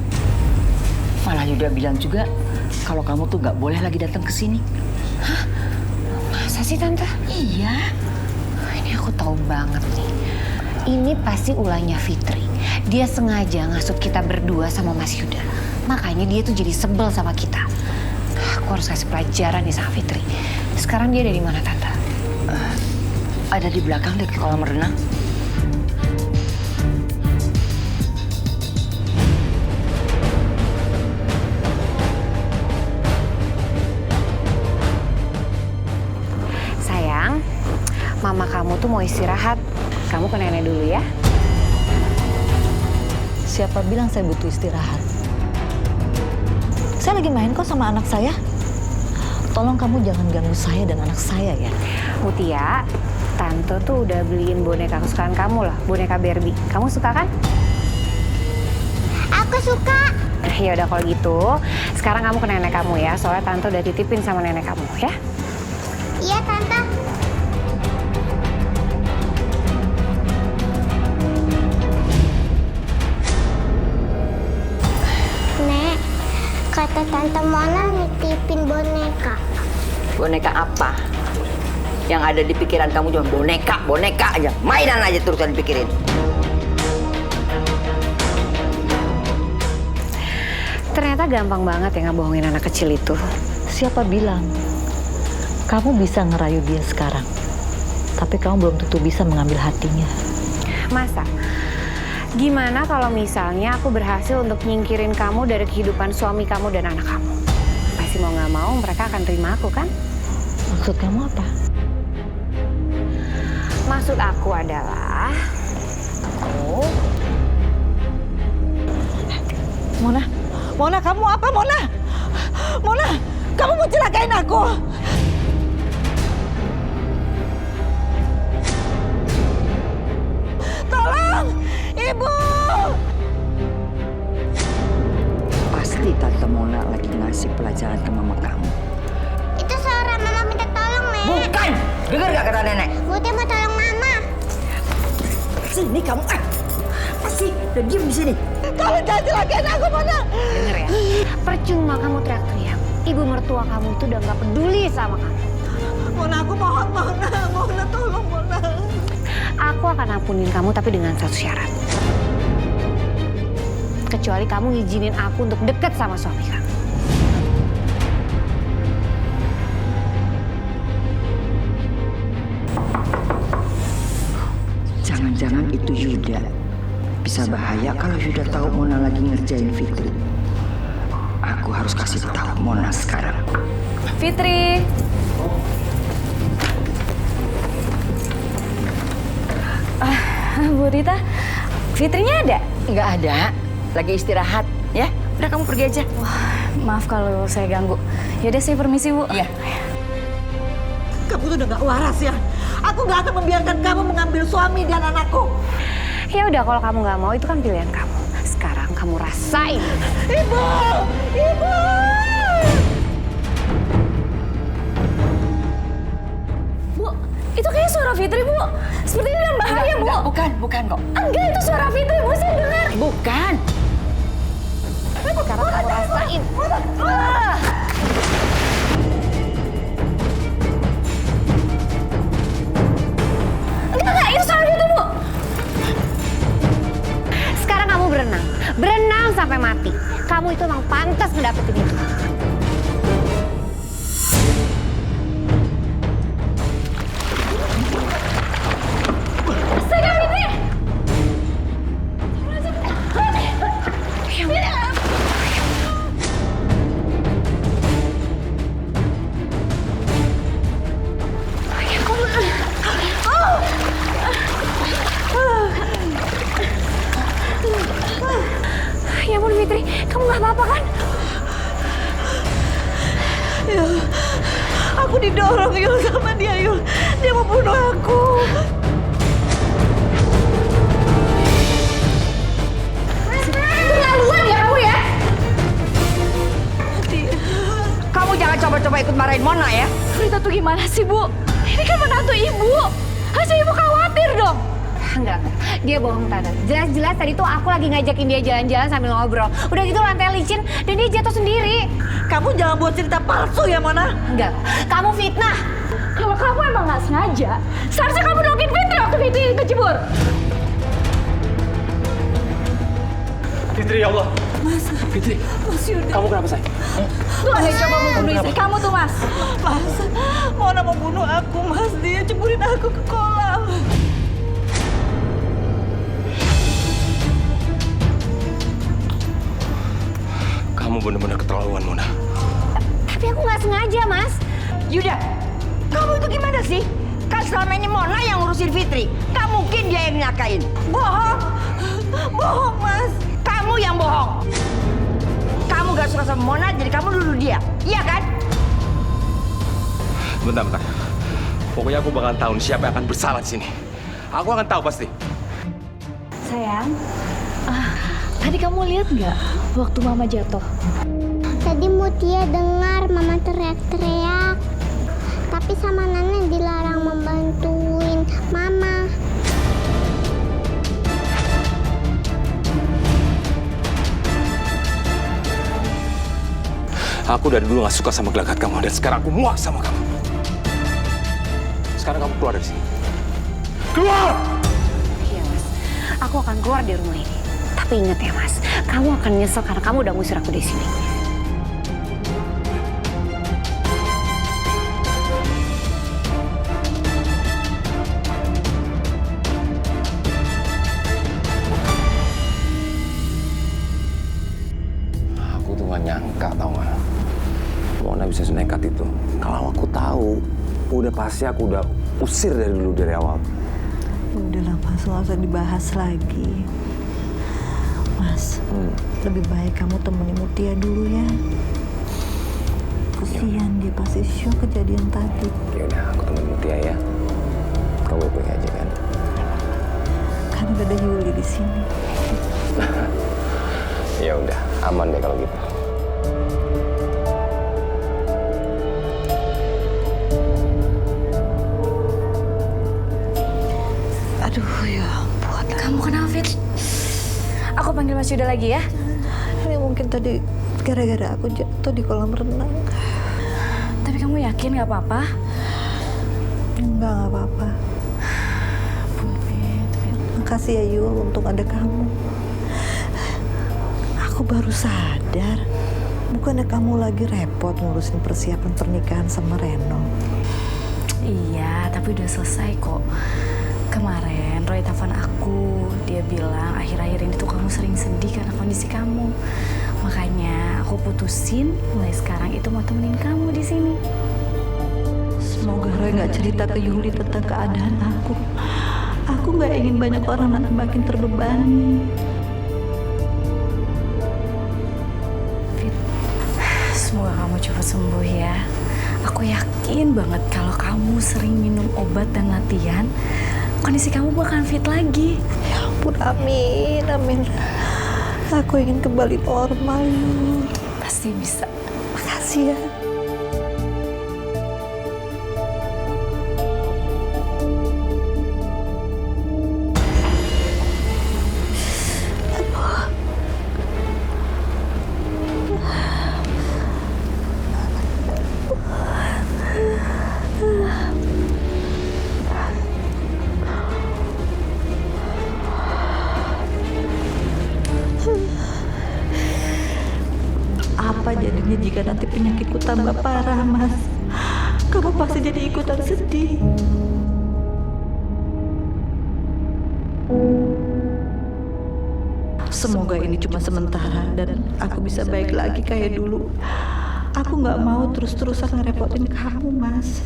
Malah Yuda bilang juga kalau kamu tuh nggak boleh lagi datang ke sini. Masa sih Tante? Iya. Ini aku tahu banget nih. Ini pasti ulahnya Fitri. Dia sengaja ngasut kita berdua sama Mas Yuda. Makanya dia tuh jadi sebel sama kita. Aku harus kasih pelajaran nih sama Fitri. Sekarang dia ada di mana Tante? Ada di belakang dekat kolam renang. Sayang, mama kamu tuh mau istirahat. Kamu ke nenek dulu ya. Siapa bilang saya butuh istirahat? Saya lagi main kok sama anak saya. Tolong kamu jangan ganggu saya dan anak saya ya. Mutia, Tante tuh udah beliin boneka kesukaan kamu lah, boneka Barbie. Kamu suka kan? Aku suka. Ya udah kalau gitu, sekarang kamu ke nenek kamu ya. Soalnya Tante udah titipin sama nenek kamu ya. Iya, Tante. Nek, kata Tante Mona nitipin boneka. Boneka apa? Yang ada di pikiran kamu cuma boneka aja. Mainan aja terus yang dipikirin. Ternyata gampang banget ya ngebohongin anak kecil itu. Siapa bilang kamu bisa ngerayu dia sekarang? Tapi kamu belum tentu bisa mengambil hatinya. Masa? Gimana kalau misalnya aku berhasil untuk nyingkirin kamu dari kehidupan suami kamu dan anak kamu? Pasti mau nggak mau mereka akan terima aku kan? Maksud kamu apa? Maksud aku adalah Mona, kamu apa Mona? Mona, kamu mau celakain aku? Tolong, Ibu! Pasti Tante Mona lagi ngasih pelajaran ke mama kamu. Itu suara mama minta tolong, Nek. Bukan! Dengar gak kata nenek? Mutia mau tolong mama. Sini kamu, apa sih? Udah diem di sini. Kamu jangan celakain aku, Mona! denger ya, percuma kamu teriak-teriak. Ibu mertua kamu itu udah nggak peduli sama kamu. Mona, aku mohon, Mona, tolong, Mona. Aku akan ampunin kamu tapi dengan satu syarat. Kecuali kamu ngizinin aku untuk deket sama suami kamu. Jangan-jangan itu Yuda. Bisa bahaya kalau Yuda tahu Mona lagi ngerjain Fitri. Aku harus kasih tahu Mona sekarang. Fitri. Bu Rita, Fitrinya ada? Nggak ada. Lagi istirahat, ya. Udah kamu pergi aja. Maaf kalau saya ganggu. Yaudah saya permisi, Bu. Iya. Kamu tuh udah gak waras ya. Aku gak akan membiarkan kamu mengambil suami dan anakku. Ya udah kalau kamu nggak mau itu kan pilihan kamu. Sekarang kamu rasain. Ibu! Ibu! Bu, itu kayak suara Fitri, Bu. Seperti ini dalam bahaya, Bu. Bukan kok. Enggak, itu suara Fitri, Bu. Saya dengar. Bukan. Sekarang kamu rasain. Enggak, itu suara Fitri, Bu. Sekarang kamu berenang. Berenang sampai mati. Kamu itu emang pantas ngedapetin itu. Astaga, Fitri. Ya ampun Fitri, kamu nggak apa-apa kan? Ya, aku didorong Yul sama dia, Yul. Dia mau bunuh aku. Keterlaluan ya kamu ya. Kamu jangan coba-coba ikut marahin Mona ya. Rita tuh gimana sih, Bu? Ini kan menantu Ibu. Harusnya Ibu khawatir dong. Enggak. Dia bohong, Tante. Jelas-jelas tadi tuh aku lagi ngajakin dia jalan-jalan sambil ngobrol. Udah gitu lantai licin dan dia jatuh sendiri. Kamu jangan buat cerita palsu ya, Mona. Enggak. Kamu fitnah. Kalau kamu emang nggak sengaja, seharusnya kamu nolongin Fitri waktu Fitri kecebur. Fitri, ya Allah. Mas. Fitri. Mas Yuda. Kamu kenapa, say? Tuh ada yang coba membunuh istri kamu tuh, Mas. Mas, Mona mau bunuh aku, Mas. Dia ceburin aku ke kolam. Kamu benar-benar keterlaluan, Mona. Tapi aku nggak sengaja, Mas. Yuda, kamu itu gimana sih? Kan selama ini Mona yang ngurusin Fitri. Gak mungkin dia yang nyakain. Bohong. Bohong, Mas. Kamu yang bohong. Kamu gak suka sama Mona, jadi kamu dulu dia. Iya kan? Bentar. Pokoknya aku bakalan tahu siapa yang akan bersalah di sini. Aku akan tahu pasti. Sayang, tadi kamu lihat nggak waktu Mama jatuh? Tadi Mutia dengar Mama teriak-teriak. Tapi sama Nenek dilarang membantuin Mama. Aku dari dulu gak suka sama gelagat kamu, dan sekarang aku muak sama kamu. Sekarang kamu keluar dari sini. Keluar! Iya, Mas. Aku akan keluar dari rumah ini. Tapi ingat ya, Mas. Kamu akan nyesel karena kamu udah ngusir aku dari sini. Aku tuh gak nyangka, tau gak? Mona bisa senekat itu. Kalau aku tahu, udah pasti aku udah usir dari awal. Udahlah, Mas. Nggak usah dibahas lagi. Mas, lebih baik kamu temenin Mutia dulu ya. Kesian dia pasti syok kejadian tadi. Ya udah, aku temenin Mutia ya. Kamu baik-baik aja kan? Kan udah ada Yuli di sini. Ya udah, aman deh kalau gitu. Aduh, ya ampun. Kamu kenapa, Fit? Aku panggil Mas Yuda lagi ya. Ini mungkin tadi gara-gara aku jatuh di kolam renang. Tapi kamu yakin nggak apa-apa? Enggak apa-apa. Makasih ya Yul, untung ada kamu. Aku baru sadar, bukannya kamu lagi repot ngurusin persiapan pernikahan sama Reno. Iya, tapi udah selesai kok. Kemarin Roy telepon aku, dia bilang akhir-akhir ini tuh kamu sering sedih karena kondisi kamu. Makanya aku putusin mulai sekarang itu mau temenin kamu di sini. Semoga Roy nggak cerita ke Yuli tentang keadaan aku. Aku nggak ingin banyak orang nanti makin terbebani. Fit, semoga kamu cepat sembuh ya. Aku yakin banget kalau kamu sering minum obat dan latihan, kondisi kamu bakal fit lagi. Ya ampun, amin, amin. Aku ingin kembali normal. Pasti bisa. Makasih ya. Apa jadinya jika nanti penyakitku tambah parah, Mas? Kamu pasti jadi ikutan sedih. Semoga ini cuma sementara dan aku bisa baik lagi kayak dulu. Aku nggak mau terus-terusan ngerepotin kamu, Mas.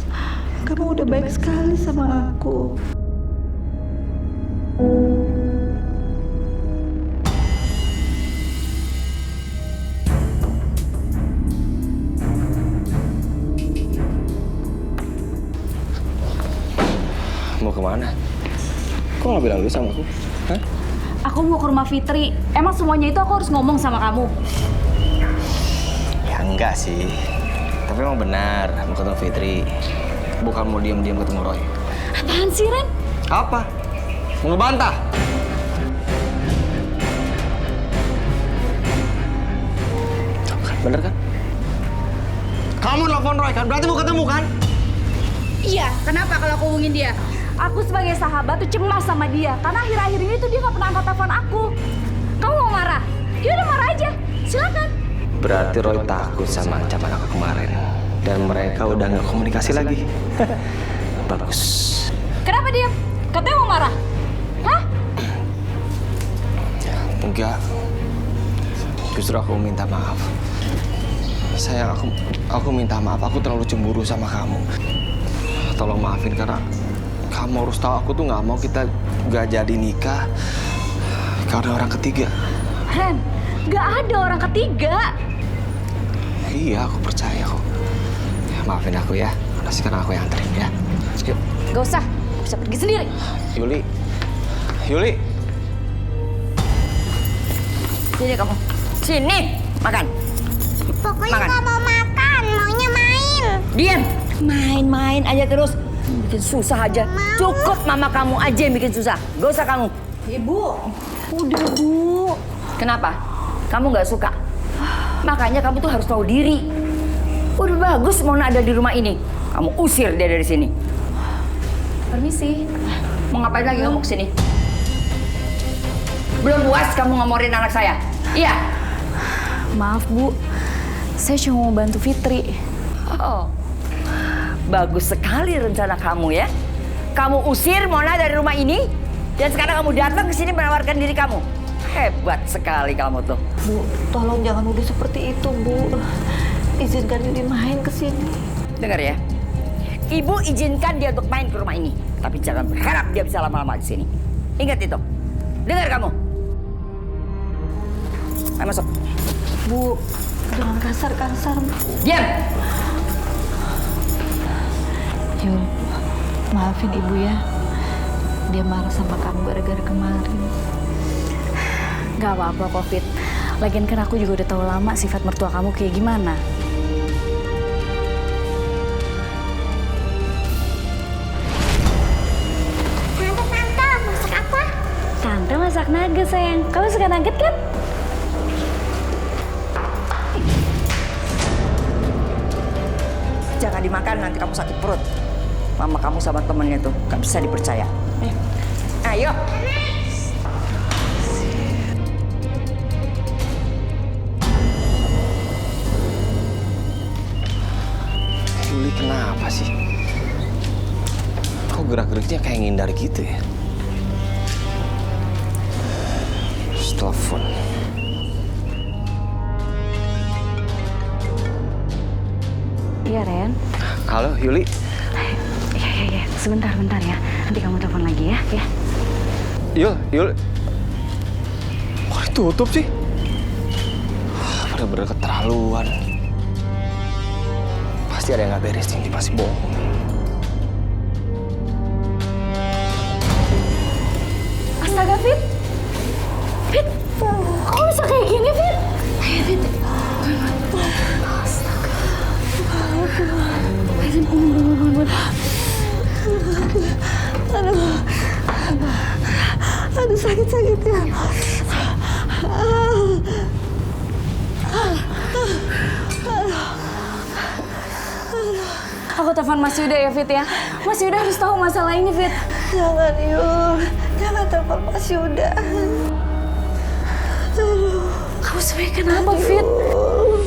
Kamu udah baik sekali sama aku. Mau kemana? Kok nggak bilang dulu sama aku? Hah? Aku mau ke rumah Fitri. Emang semuanya itu aku harus ngomong sama kamu? Ya enggak sih. Tapi emang benar mau ketemu Fitri. Bukan mau diam-diam ketemu Roy. Apaan sih, Ren? Apa? Mau ngebantah? Bener kan? Kamu nelfon Roy kan? Berarti mau ketemu kan? Iya, kenapa kalau aku hubungin dia? Aku sebagai sahabat tuh cemas sama dia. Karena akhir-akhir ini tuh dia nggak pernah angkat telepon aku. Kamu mau marah? Ya udah marah aja. Silakan. Berarti Roy takut sama ancaman aku kemarin. Dan mereka udah nggak komunikasi lagi. Bagus. Kenapa dia? Katanya mau marah. Hah? Enggak. Justru aku minta maaf. Sayang, aku minta maaf. Aku terlalu cemburu sama kamu. Tolong maafin karena kamu harus tahu aku tuh nggak mau kita nggak jadi nikah karena orang ketiga. Ren, nggak ada orang ketiga. Iya, aku percaya kok. Ya, maafin aku ya. Karena sekarang aku yang anterin ya. Yuk. Gak usah, aku bisa pergi sendiri. Yuli. Sini kamu. Sini, makan. Pokoknya Makan. nggak mau makan, maunya main. Diam. Main-main aja terus. Bikin susah aja. Cukup mama kamu aja yang bikin susah. Gak usah kamu. Ibu, udah Bu. Kenapa? Kamu nggak suka? Makanya kamu tuh harus tahu diri. Udah bagus Mona ada di rumah ini. Kamu usir dia dari sini. Permisi. Mau ngapain lagi kamu kesini? Belum puas kamu ngomorin anak saya? Iya. Maaf Bu, saya cuma mau bantu Fitri. Oh, bagus sekali rencana kamu ya. Kamu usir Mona dari rumah ini, dan sekarang kamu datang ke sini menawarkan diri kamu. Hebat sekali kamu tuh. Bu, tolong jangan udah seperti itu, Bu. Izinkan Yuli main ke sini. Dengar ya, Ibu izinkan dia untuk main ke rumah ini, tapi jangan berharap dia bisa lama-lama di sini. Ingat itu. Dengar kamu. Ayo masuk. Bu, jangan kasar-kasar, Bu. Diam. Yul, maafin Ibu ya. Dia marah sama kamu gara-gara kemarin. Gak apa-apa kok, Fit. Lagian kan aku juga udah tahu lama sifat mertua kamu kayak gimana. Tante, masak apa? Tante masak nugget, sayang. Kamu suka nugget kan? Jangan dimakan, nanti kamu sakit perut. Mama kamu sama temennya tuh gak bisa dipercaya. Ayo. Yuli kenapa sih? Kok gerak-geriknya kayak ngindar gitu ya? Telepon. Iya, Ren. Halo, Yuli. Iya. Sebentar ya. Nanti kamu telepon lagi ya. Yul. Kok ditutup sih? Bener-bener keterlaluan. Pasti ada yang nggak beres nih, pasti bohong. Astaga, Fit. Fit, kok bisa kayak gini, Fit? Ayo, Fit. Astaga. Bangun. Aduh, sakit ya. Aku telepon Mas Yuda ya, Fit ya. Mas Yuda harus tahu masalah ini, Fit. Jangan, Yul. Jangan telepon Mas Yuda. Kamu sebenarnya kenapa, Fit?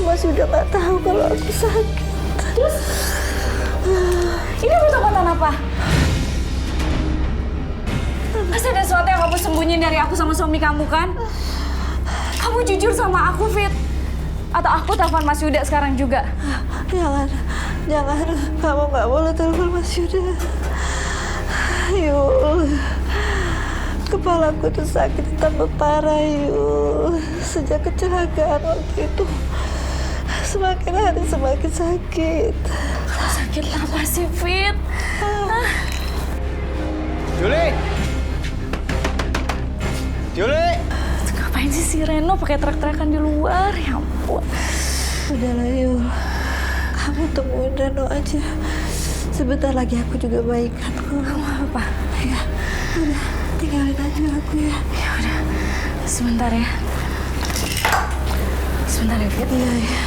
Mas Yuda nggak tahu kalau aku sakit. Terus, ini pertobatan apa? Pasti ada sesuatu yang kamu sembunyiin dari aku sama suami kamu, kan? Kamu jujur sama aku, Fit. Atau aku telepon Mas Yuda sekarang juga? Jangan. Kamu nggak boleh telepon Mas Yuda. Yul, kepalaku tuh sakit tambah parah, Yul. Sejak kecelakaan waktu itu, semakin hari semakin sakit. Sakit apa sih, Fit? Yuli! Ngapain sih si Reno pakai teriak-teriakan di luar? Ya ampun. Udahlah, Yul. Kamu temuin Reno aja. Sebentar lagi aku juga baikan kok. Kamu apa? Ya, udah. Tinggalin aja aku ya. Ya udah, sebentar ya. Sebentar ya, Fit. Iya, ya.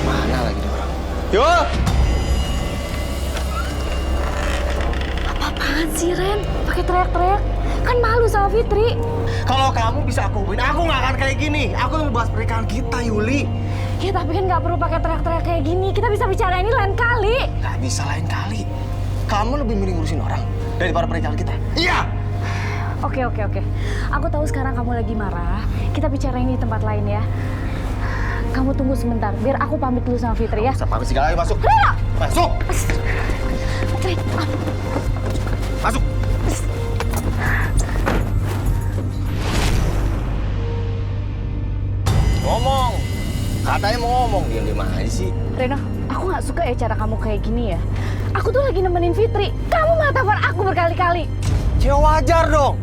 Mana lagi nih orang? Yul! Apaan sih, Ren? Pakai teriak-teriak. Kan malu sama Fitri. Kalau kamu bisa akuin, aku nggak akan kayak gini. Aku tuh membahas pernikahan kita, Yuli. Ya tapi kan nggak perlu pakai teriak-teriak kayak gini. Kita bisa bicara ini lain kali. Nggak bisa lain kali. Kamu lebih milih ngurusin orang daripada pernikahan kita. Iya! Oke. Aku tahu sekarang kamu lagi marah. Kita bicara ini di tempat lain ya. Kamu tunggu sebentar, biar aku pamit dulu sama Fitri ya. Bisa pamit segala, ayo masuk. Ayo! Masuk! Fitri, Masuk! Ngomong! Katanya mau ngomong, diam-diam aja sih. Reno, aku nggak suka ya cara kamu kayak gini ya. Aku tuh lagi nemenin Fitri. Kamu malah telepon aku berkali-kali. Ya wajar dong.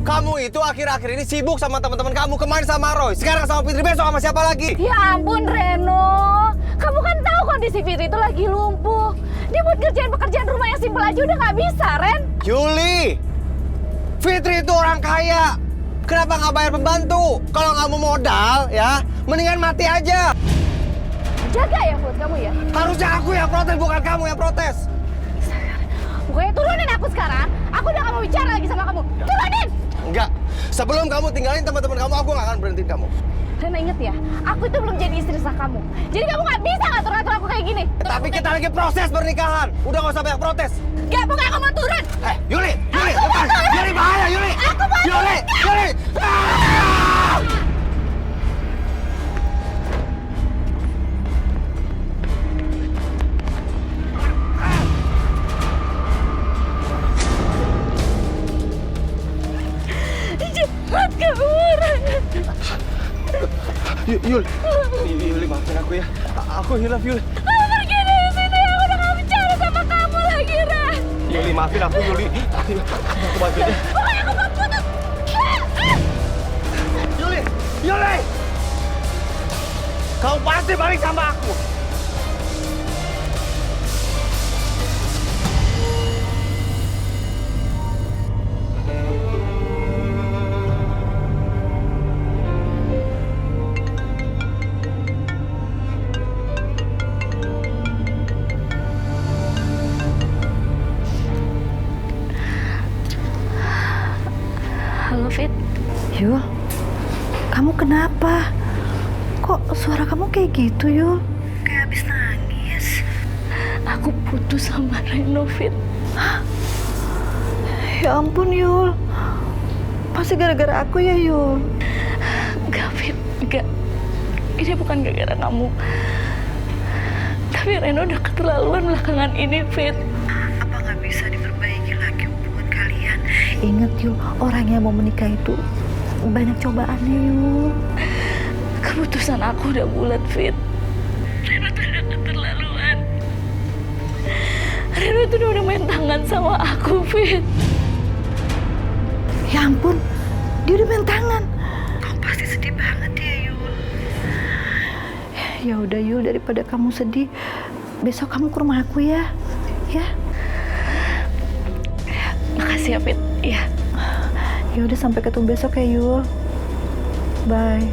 Kamu itu akhir-akhir ini sibuk sama teman-teman kamu. Kemarin sama Roy, sekarang sama Fitri, besok sama siapa lagi? Ya ampun Reno, kamu kan tahu kondisi Fitri itu lagi lumpuh. Dia buat ngerjain pekerjaan rumah yang simpel aja udah nggak bisa, Ren. Yuli, Fitri itu orang kaya. Kenapa nggak bayar pembantu? Kalau nggak mau modal, ya, mendingan mati aja. Jaga ya buat kamu ya. Harusnya aku yang protes, bukan kamu yang protes. Pokoknya turunin aku sekarang. Aku udah nggak mau bicara lagi sama kamu. Turunin! Enggak. Sebelum kamu tinggalin teman-teman kamu, aku nggak akan berhentiin kamu. Rena inget ya, aku itu belum jadi istri sah kamu. Jadi kamu nggak bisa ngatur-ngatur aku kayak gini. Tapi kita lagi proses pernikahan. Udah nggak usah banyak protes. Gak, pokoknya aku mau turun. Yuli, Aku mau turun. Yuli bahaya, Yuli. Aku mau Yuli, turun. Yuli. Ah! Cepat kabur. Yuli, maafin aku ya. Aku hilaf, Yuli. Kamu pergi dari sini. Aku udah gak bicara sama kamu lagi, Ren. Yuli, maafin aku, Yuli. Aku bantuin ya. Pokoknya aku mau putus. Yuli! Kau pasti balik sama aku. Halo, Fit. Yul, kamu kenapa? Kok suara kamu kayak gitu, Yul? Kayak habis nangis. Aku putus sama Reno, Fit. Ya ampun, Yul. Pasti gara-gara aku ya, Yul. Enggak, Fit. Enggak. Ini bukan gara-gara kamu. Tapi Reno udah keterlaluan belakangan ini, Fit. Apa nggak bisa diperbaiki lagi hubungan kalian? Ingat, Yul, orang yang mau menikah itu banyak cobaannya, Yul. Keputusan aku udah bulat, Fit. Reno tuh udah keterlaluan. Reno tuh udah main tangan sama aku, Fit. Ya ampun, dia udah main tangan. Kamu pasti sedih banget ya, Yul. Ya udah, Yul, daripada kamu sedih, besok kamu ke rumah aku ya. Ya. Makasih ya, Fit. Ya. Ya udah, sampai ketemu besok ya, Yul. Bye.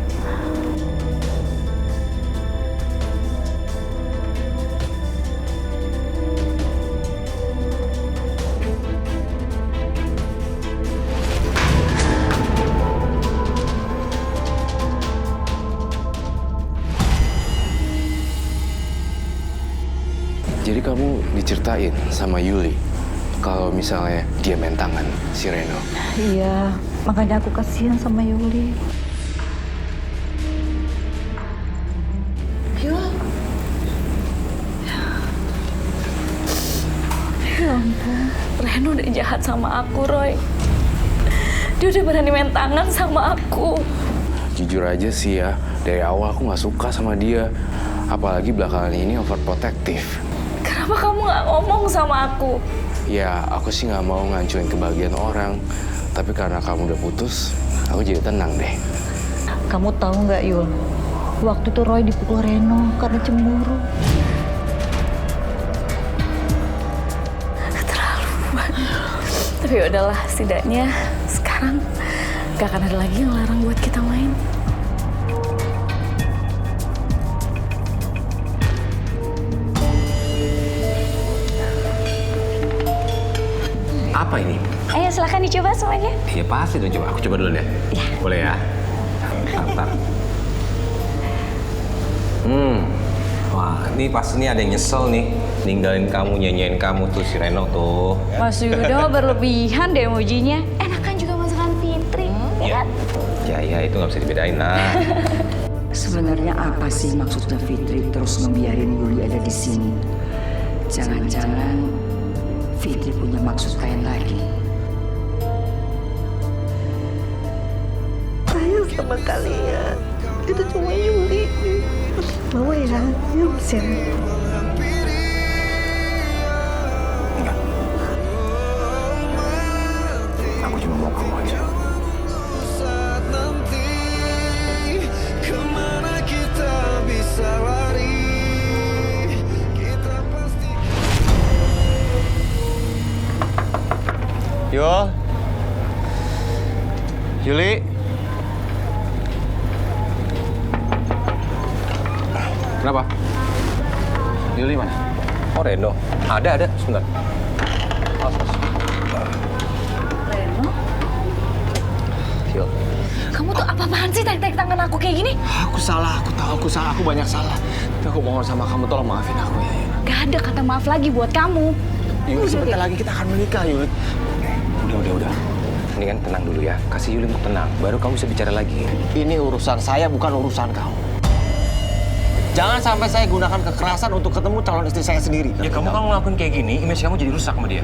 Jadi kamu diceritain sama Yuli kalau misalnya dia main tangan si Reno. Iya, makanya aku kasihan sama Yuli. Yul. Ya ampun. Reno udah jahat sama aku, Roy. Dia udah berani main tangan sama aku. Jujur aja sih ya, dari awal aku nggak suka sama dia. Apalagi belakangan ini overprotective. Kenapa kamu nggak ngomong sama aku? Ya, aku sih nggak mau ngancurin kebahagiaan orang. Tapi karena kamu udah putus, aku jadi tenang deh. Kamu tahu nggak, Yul? Waktu itu Roy dipukul Reno karena cemburu. Tapi udahlah, setidaknya sekarang gak akan ada lagi yang larang buat kita main. Apa ini? Ayo silakan dicoba semuanya. Iya pasti dong, coba. Aku coba dulu deh. Ya. Boleh ya? Mantap. Wah, ini pasti nih ada yang nyesel nih. Ninggalin kamu, nyanyiin kamu tuh si Reno tuh. Mas Yudo berlebihan deh emojinya. Enakan juga masakan Fitri, ya kan? Ya, itu nggak bisa dibedain, nah. Sebenarnya apa sih maksudnya Fitri terus ngebiarin Yuli ada di sini? Jangan-jangan Fitri punya maksud lain lagi. Sayang sama kalian. Itu cuma Yuli. Mama ya, yuk siapa? Enggak. Aku cuma mau kamu aja. Yul. Yuli. Kenapa? Yuli mana? Oh, Reno. Ada. Sebentar. Reno? Yul. Kamu tuh apa-apaan sih tarik-tarik tangan aku kayak gini? Aku salah, aku tahu aku salah, aku banyak salah. Tapi aku mohon sama kamu, tolong maafin aku ya. Gak ada kata maaf lagi buat kamu. Yuli, sebentar lagi kita akan menikah, Yuli. Udah. Mendingan tenang dulu ya. Kasih Yuli untuk tenang. Baru kamu bisa bicara lagi. Ini urusan saya, bukan urusan kamu. Jangan sampai saya gunakan kekerasan untuk ketemu calon istri saya sendiri. Ya kamu ngelakuin kayak gini, image kamu jadi rusak sama dia.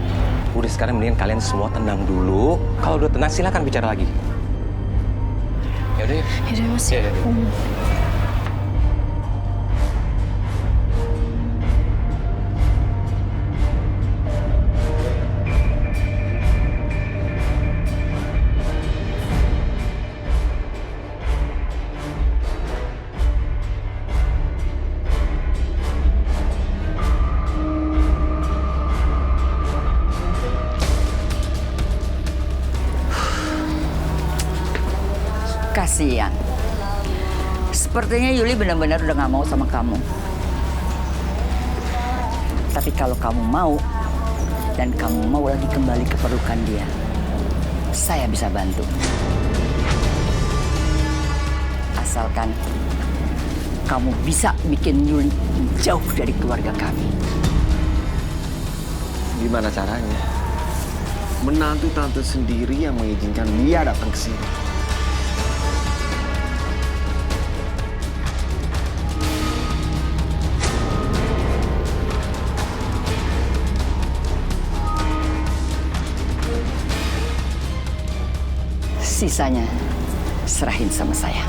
Udah sekarang mendingan kalian semua tenang dulu. Kalau udah tenang silakan bicara lagi. Ya udah. Yaudah mas. Ya. Kasihan. Sepertinya Yuli benar-benar udah gak mau sama kamu. Tapi kalau kamu mau, dan kamu mau lagi kembali ke pelukan dia, saya bisa bantu. Asalkan kamu bisa bikin Yuli jauh dari keluarga kami. Gimana caranya? Menantu tante sendiri yang mengizinkan dia datang ke sini. Sisanya serahin sama saya.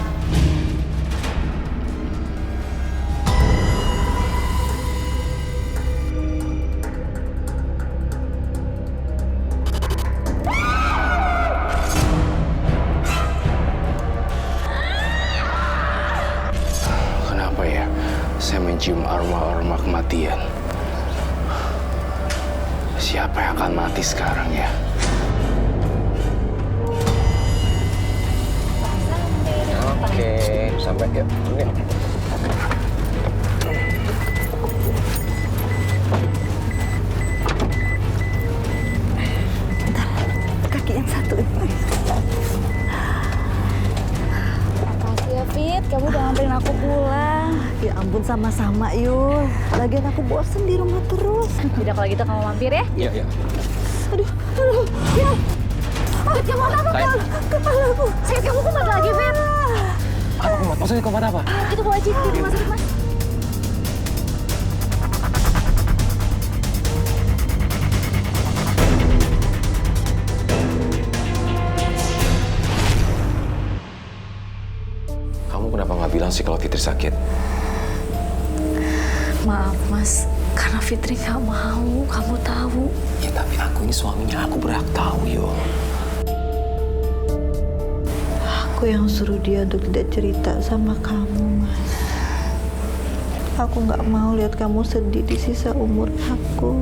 Kenapa ya? Saya mencium aroma-aroma kematian. Siapa yang akan mati sekarang ya? Oke, sampai ya. Oke. Kaki yang satu. Makasih ya Fit, kamu udah nganterin aku pulang. Ya ampun, sama-sama Yul. Lagian aku bosen di rumah terus. Udah kalau gitu kamu mampir ya? Iya. Aduh, ya. Fit, kamu apa? Kepalaku. Fit, kamu kumat lagi Fit. Apa kumat? Maksudnya kumat apa? Itu bawa Citi di rumah sakit mas. Kamu kenapa nggak bilang sih kalau Fitri sakit? Maaf mas, karena Fitri nggak mau, kamu tahu. Ya tapi aku ini suaminya, aku berhak tahu yo. Aku yang suruh dia untuk tidak cerita sama kamu, Mas. Aku nggak mau lihat kamu sedih di sisa umur aku.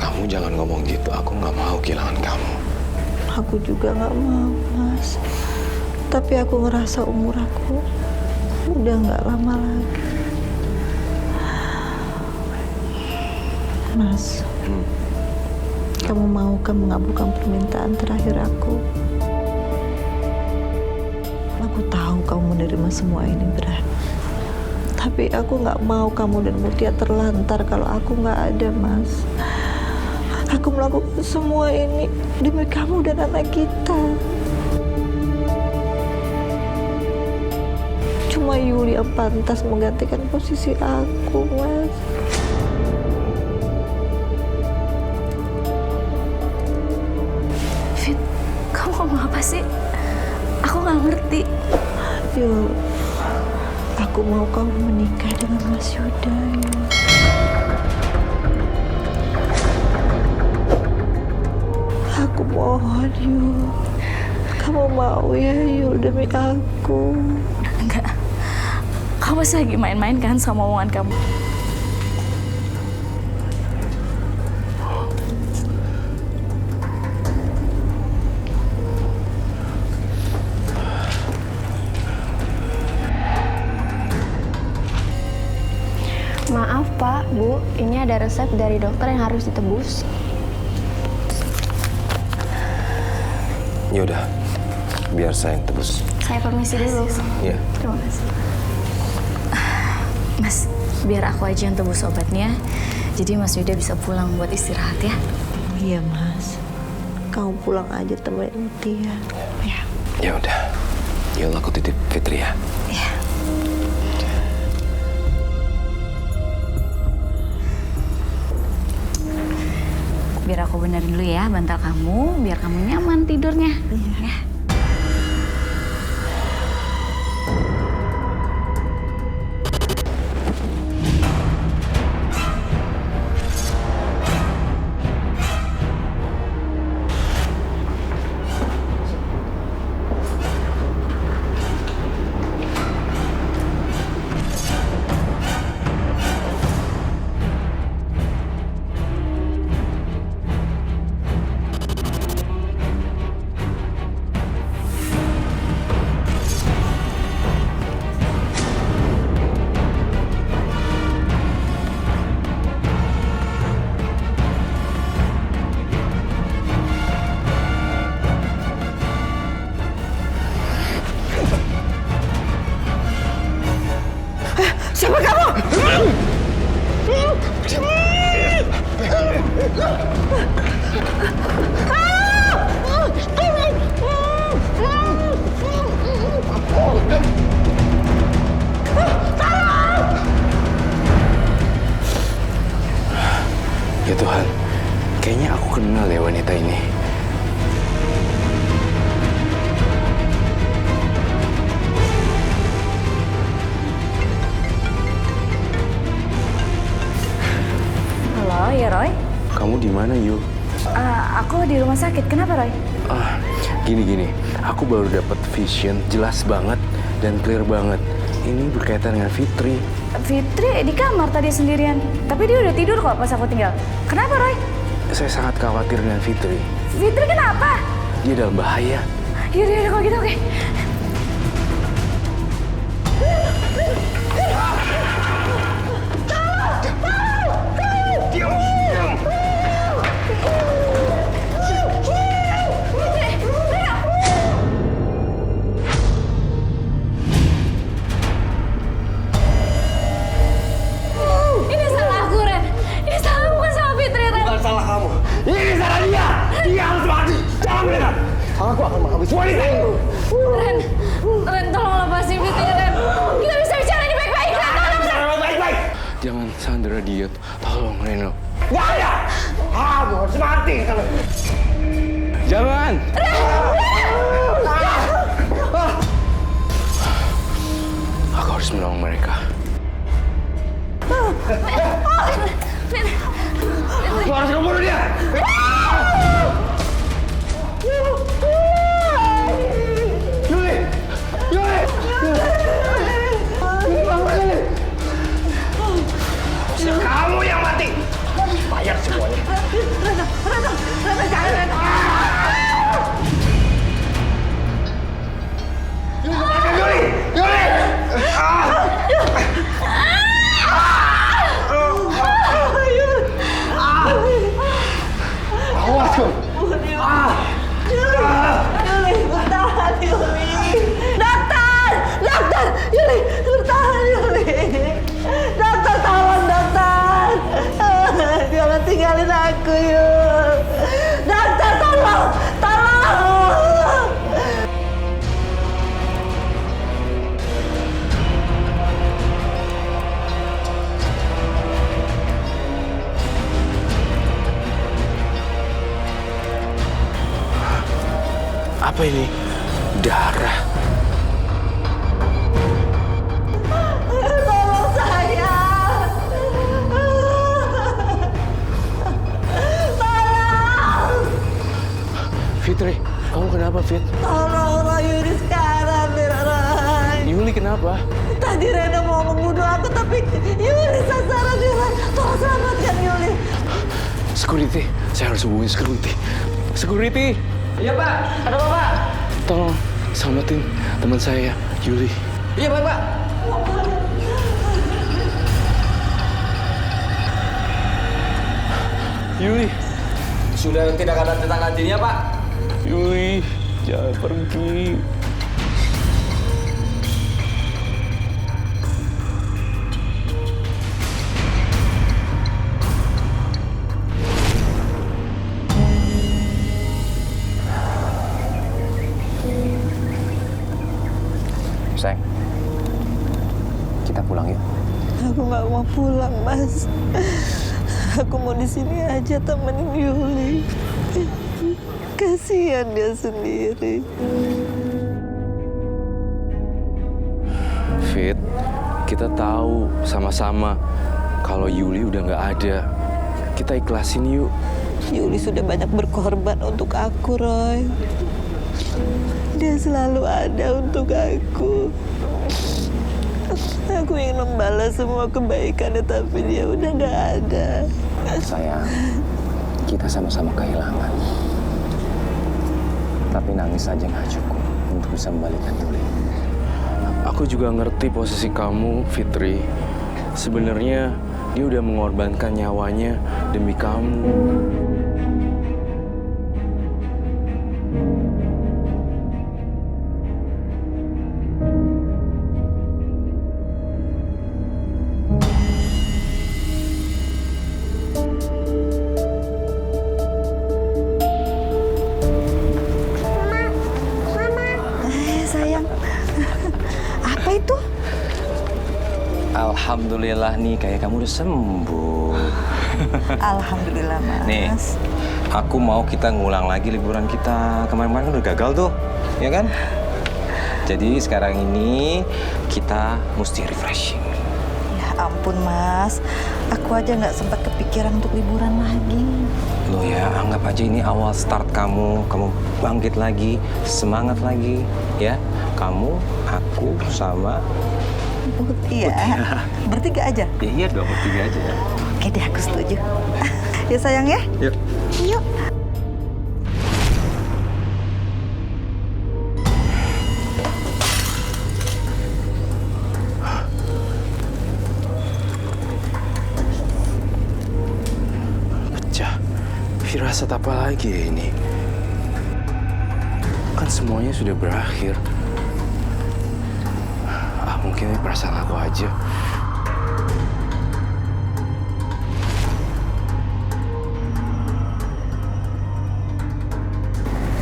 Kamu jangan ngomong gitu, aku nggak mau kehilangan kamu. Aku juga nggak mau, Mas. Tapi aku ngerasa umur aku udah nggak lama lagi. Mas, kamu mau mengabulkan permintaan terakhir aku? Aku tahu kamu menerima semua ini berat. Tapi aku nggak mau kamu dan Mutia terlantar kalau aku nggak ada, Mas. Aku melakukan semua ini demi kamu dan anak kita. Cuma Yuli yang pantas menggantikan posisi aku, Mas. Fit, kamu ngomong apa sih? Aku nggak ngerti. Yul, aku mau kamu menikah dengan Mas Yuda, Yul. Aku mohon, Yul. Kamu mau ya, Yul, demi aku. Enggak. Kamu masih lagi main-main kan sama omongan kamu? Maaf Pak, Bu, ini ada resep dari dokter yang harus ditebus. Yaudah, biar saya yang tebus. Saya permisi dulu. Iya. Terima kasih. Mas, biar aku aja yang tebus obatnya. Jadi Mas Yuda bisa pulang buat istirahat ya. Iya, Mas. Kamu pulang aja temenin Mutia. Ya. Ya udah. Yul, aku titip Fitri ya. Iya. Biar aku benerin dulu ya bantal kamu, biar kamu nyaman tidurnya. Iya. Ya. Siapa kamu? Ya Tuhan, kayaknya aku kenal ya wanita ini. Halo, ya Roy? Kamu di mana, Yu? Aku di rumah sakit. Kenapa, Roy? Gini. Aku baru dapat vision jelas banget dan clear banget. Ini berkaitan dengan Fitri. Fitri di kamar tadi sendirian. Tapi dia udah tidur kok pas aku tinggal. Kenapa, Roy? Saya sangat khawatir dengan Fitri. Fitri kenapa? Dia dalam bahaya. Yaudah, kalau gitu oke. Ini salah aku, Ren. Ini salah bukan sama Fitri, Ren. Bukan salah kamu. Ini salah dia. Dia harus mati. Jangan berikan. Aku akan menghabis wanita itu. Ren, tolong lepasin Fitri, Ren. Kita bisa bicara ini baik-baik, Ren. Tolong, Ren. Baik-baik. Jangan Sandra dia. Tolong, Reno. Nggak ada. Kamu harus mati. Jangan! Aku harus menolong mereka. Aku harus membunuh dia. Yuli! Kamu yang mati. Bayar semuanya. Reno, jangan Reno. aku, Yul. Dokter, tolong! Tolong! Apa ini? Darah. Tolong saya! Tolong! Fitri, kamu kenapa, Fit? Tolong Roy, Yuli sekarang, Roy. Yuli kenapa? Tadi Rena mau membunuh aku, tapi Yuli sasaran dia. Tolong selamatkan Yuli. Security, saya harus hubungin security. Security! Iya Pak, ada apa Pak? Tolong selamatin teman saya, Yuli. Iya Pak. Yuli, Sudah tidak ada tindak lanjutnya Pak. Yuli, jangan pergi. Sayang, kita pulang yuk. Aku nggak mau pulang, Mas. Aku mau di sini aja temenin Yuli. Kasihan dia sendiri. Fit, kita tahu sama-sama kalau Yuli udah nggak ada. Kita ikhlasin yuk. Yuli sudah banyak berkorban untuk aku, Roy. Dia selalu ada untuk aku. Aku ingin membalas semua kebaikannya, tapi dia udah nggak ada. Sayang, kita sama-sama kehilangan. Tapi nangis aja nggak cukup untuk bisa membalikan Yuli. Aku juga ngerti posisi kamu, Fitri. Sebenarnya dia udah mengorbankan nyawanya demi kamu. Sayang, apa itu? Alhamdulillah nih, kayak kamu udah sembuh. Alhamdulillah, Mas. Nih, aku mau kita ngulang lagi liburan kita. Kemarin-kemarin kan udah gagal tuh, ya kan? Jadi sekarang ini kita mesti refreshing. Ya ampun, Mas. Aku aja nggak sempat kepikiran untuk liburan lagi. Loh ya, anggap aja ini awal start kamu. Kamu bangkit lagi, semangat lagi, ya. Kamu, aku, sama... Iya, bertiga aja. Ya iya dong, bertiga aja. Oke deh, aku setuju. Ya sayang ya. Yuk. Yuk. Pecah. Firasat apa lagi ya ini? Kan semuanya sudah berakhir. Mungkin ini perasaan aku aja.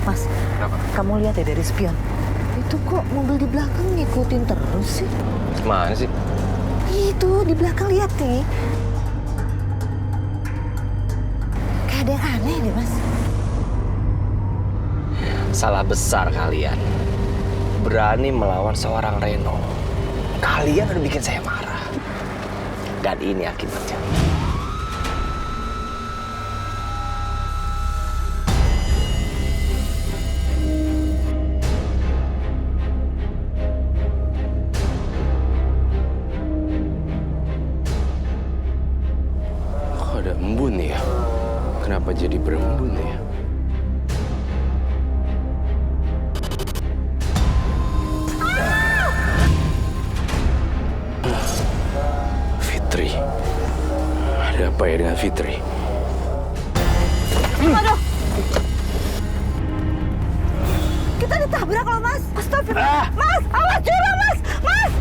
Mas, Kenapa? kamu lihat ya dari spion. Itu kok mobil di belakang ngikutin terus sih? Mana sih? Itu di belakang, lihat nih. Kayak ada yang aneh deh, Mas. Salah besar kalian. Berani melawan seorang Reno. Kalian udah bikin saya marah. Dan ini akibatnya. Kok ada embun ya? Kenapa jadi berembun ya? Fitri. Ada apa ya dengan Fitri? Aduh! Kita ditabrak loh, Mas. Astagfirullah. Mas, awas jurang, Mas. Mas!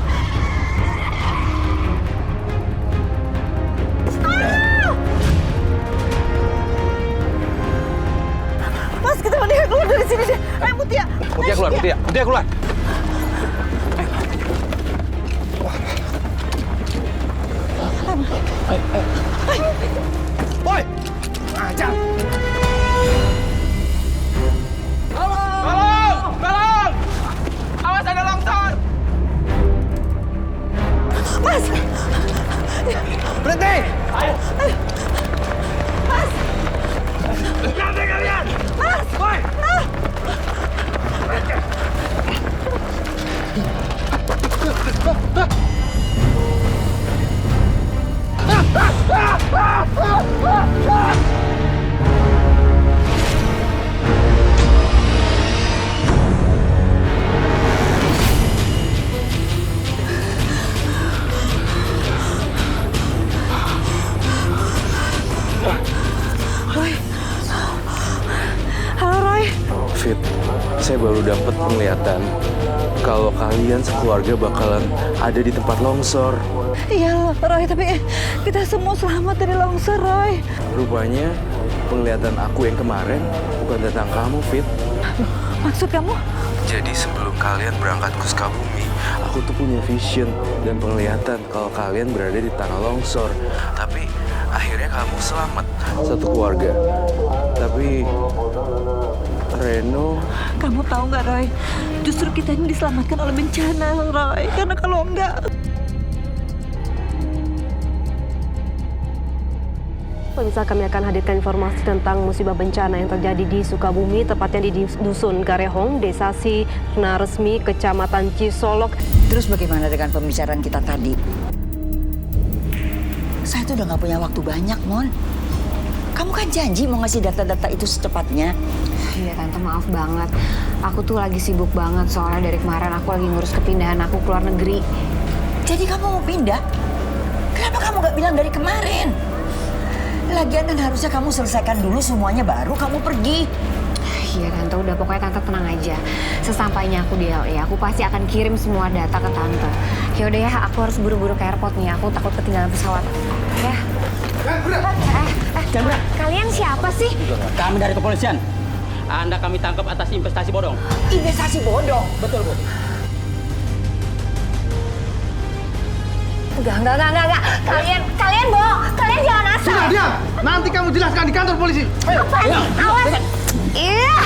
Ah! Dia keluar. Boy! Ajar! Tolong! Tolong! Awas ada longsor! Mas! Berhenti! Ayo! Mas! Berhenti kalian! Mas! Boy! Roy. Halo Roy. Fit, saya baru dapat penglihatan kalau kalian sekeluarga bakalan ada di tempat longsor. Iya Roy, tapi kita semua selamat dari longsor Roy. Rupanya penglihatan aku yang kemarin bukan tentang kamu, Fit. Maksud kamu? Jadi sebelum kalian berangkat ke Sukabumi, aku tuh punya vision dan penglihatan kalau kalian berada di tanah longsor. Tapi akhirnya kamu selamat, satu keluarga. Tapi Reno... Kamu tahu nggak Roy? Justru kita ini diselamatkan oleh bencana Roy. Karena kalau enggak... Pemirsa, kami akan hadirkan informasi tentang musibah bencana yang terjadi di Sukabumi, tepatnya di Dusun Garehong, Desa Sirna Resmi, Kecamatan Cisolok. Terus bagaimana dengan pembicaraan kita tadi? Saya tuh udah nggak punya waktu banyak, Mon. Kamu kan janji mau ngasih data-data itu secepatnya. Iya Tante, maaf banget. Aku tuh lagi sibuk banget soalnya dari kemarin aku lagi ngurus kepindahan aku ke luar negeri. Jadi kamu mau pindah? Kenapa kamu nggak bilang dari kemarin? Lagian kan harusnya kamu selesaikan dulu semuanya baru kamu pergi. Iya Tante, udah pokoknya Tante tenang aja. Sesampainya aku di LA, aku pasti akan kirim semua data ke Tante. Yaudah ya, aku harus buru-buru ke airport nih. Aku takut ketinggalan pesawat. Ya. Kalian siapa sih? Kami dari kepolisian. Anda kami tangkap atas investasi bodong. Investasi bodong? Betul, Bu. Enggak. Kalian bohong. Kalian jangan asal. Sudah, diam. Nanti kamu jelaskan di kantor polisi. Ayo. Awas. Iya.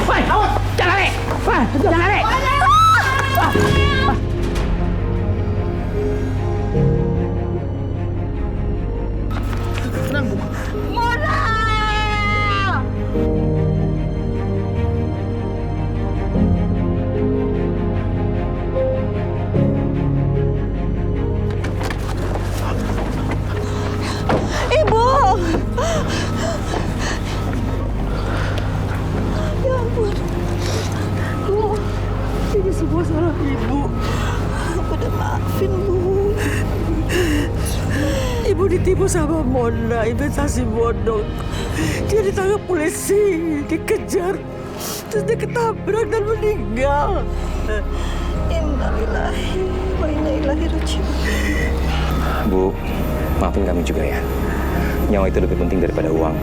Woi, awas. Jangan lari. Woi, jangan lari. Tenang, Bu. Ibu! Ya ampun. Bu, ini semua salah Ibu. Udah maafin, Bu. Ibu ditipu sama Mona, investasi bodong. Dia ditangkap polisi, dikejar. Terus dia ketabrak dan meninggal. Innalillahi wa inna ilaihi raji'un. Bu, maafin kami juga ya. Nyawa itu lebih penting daripada uang.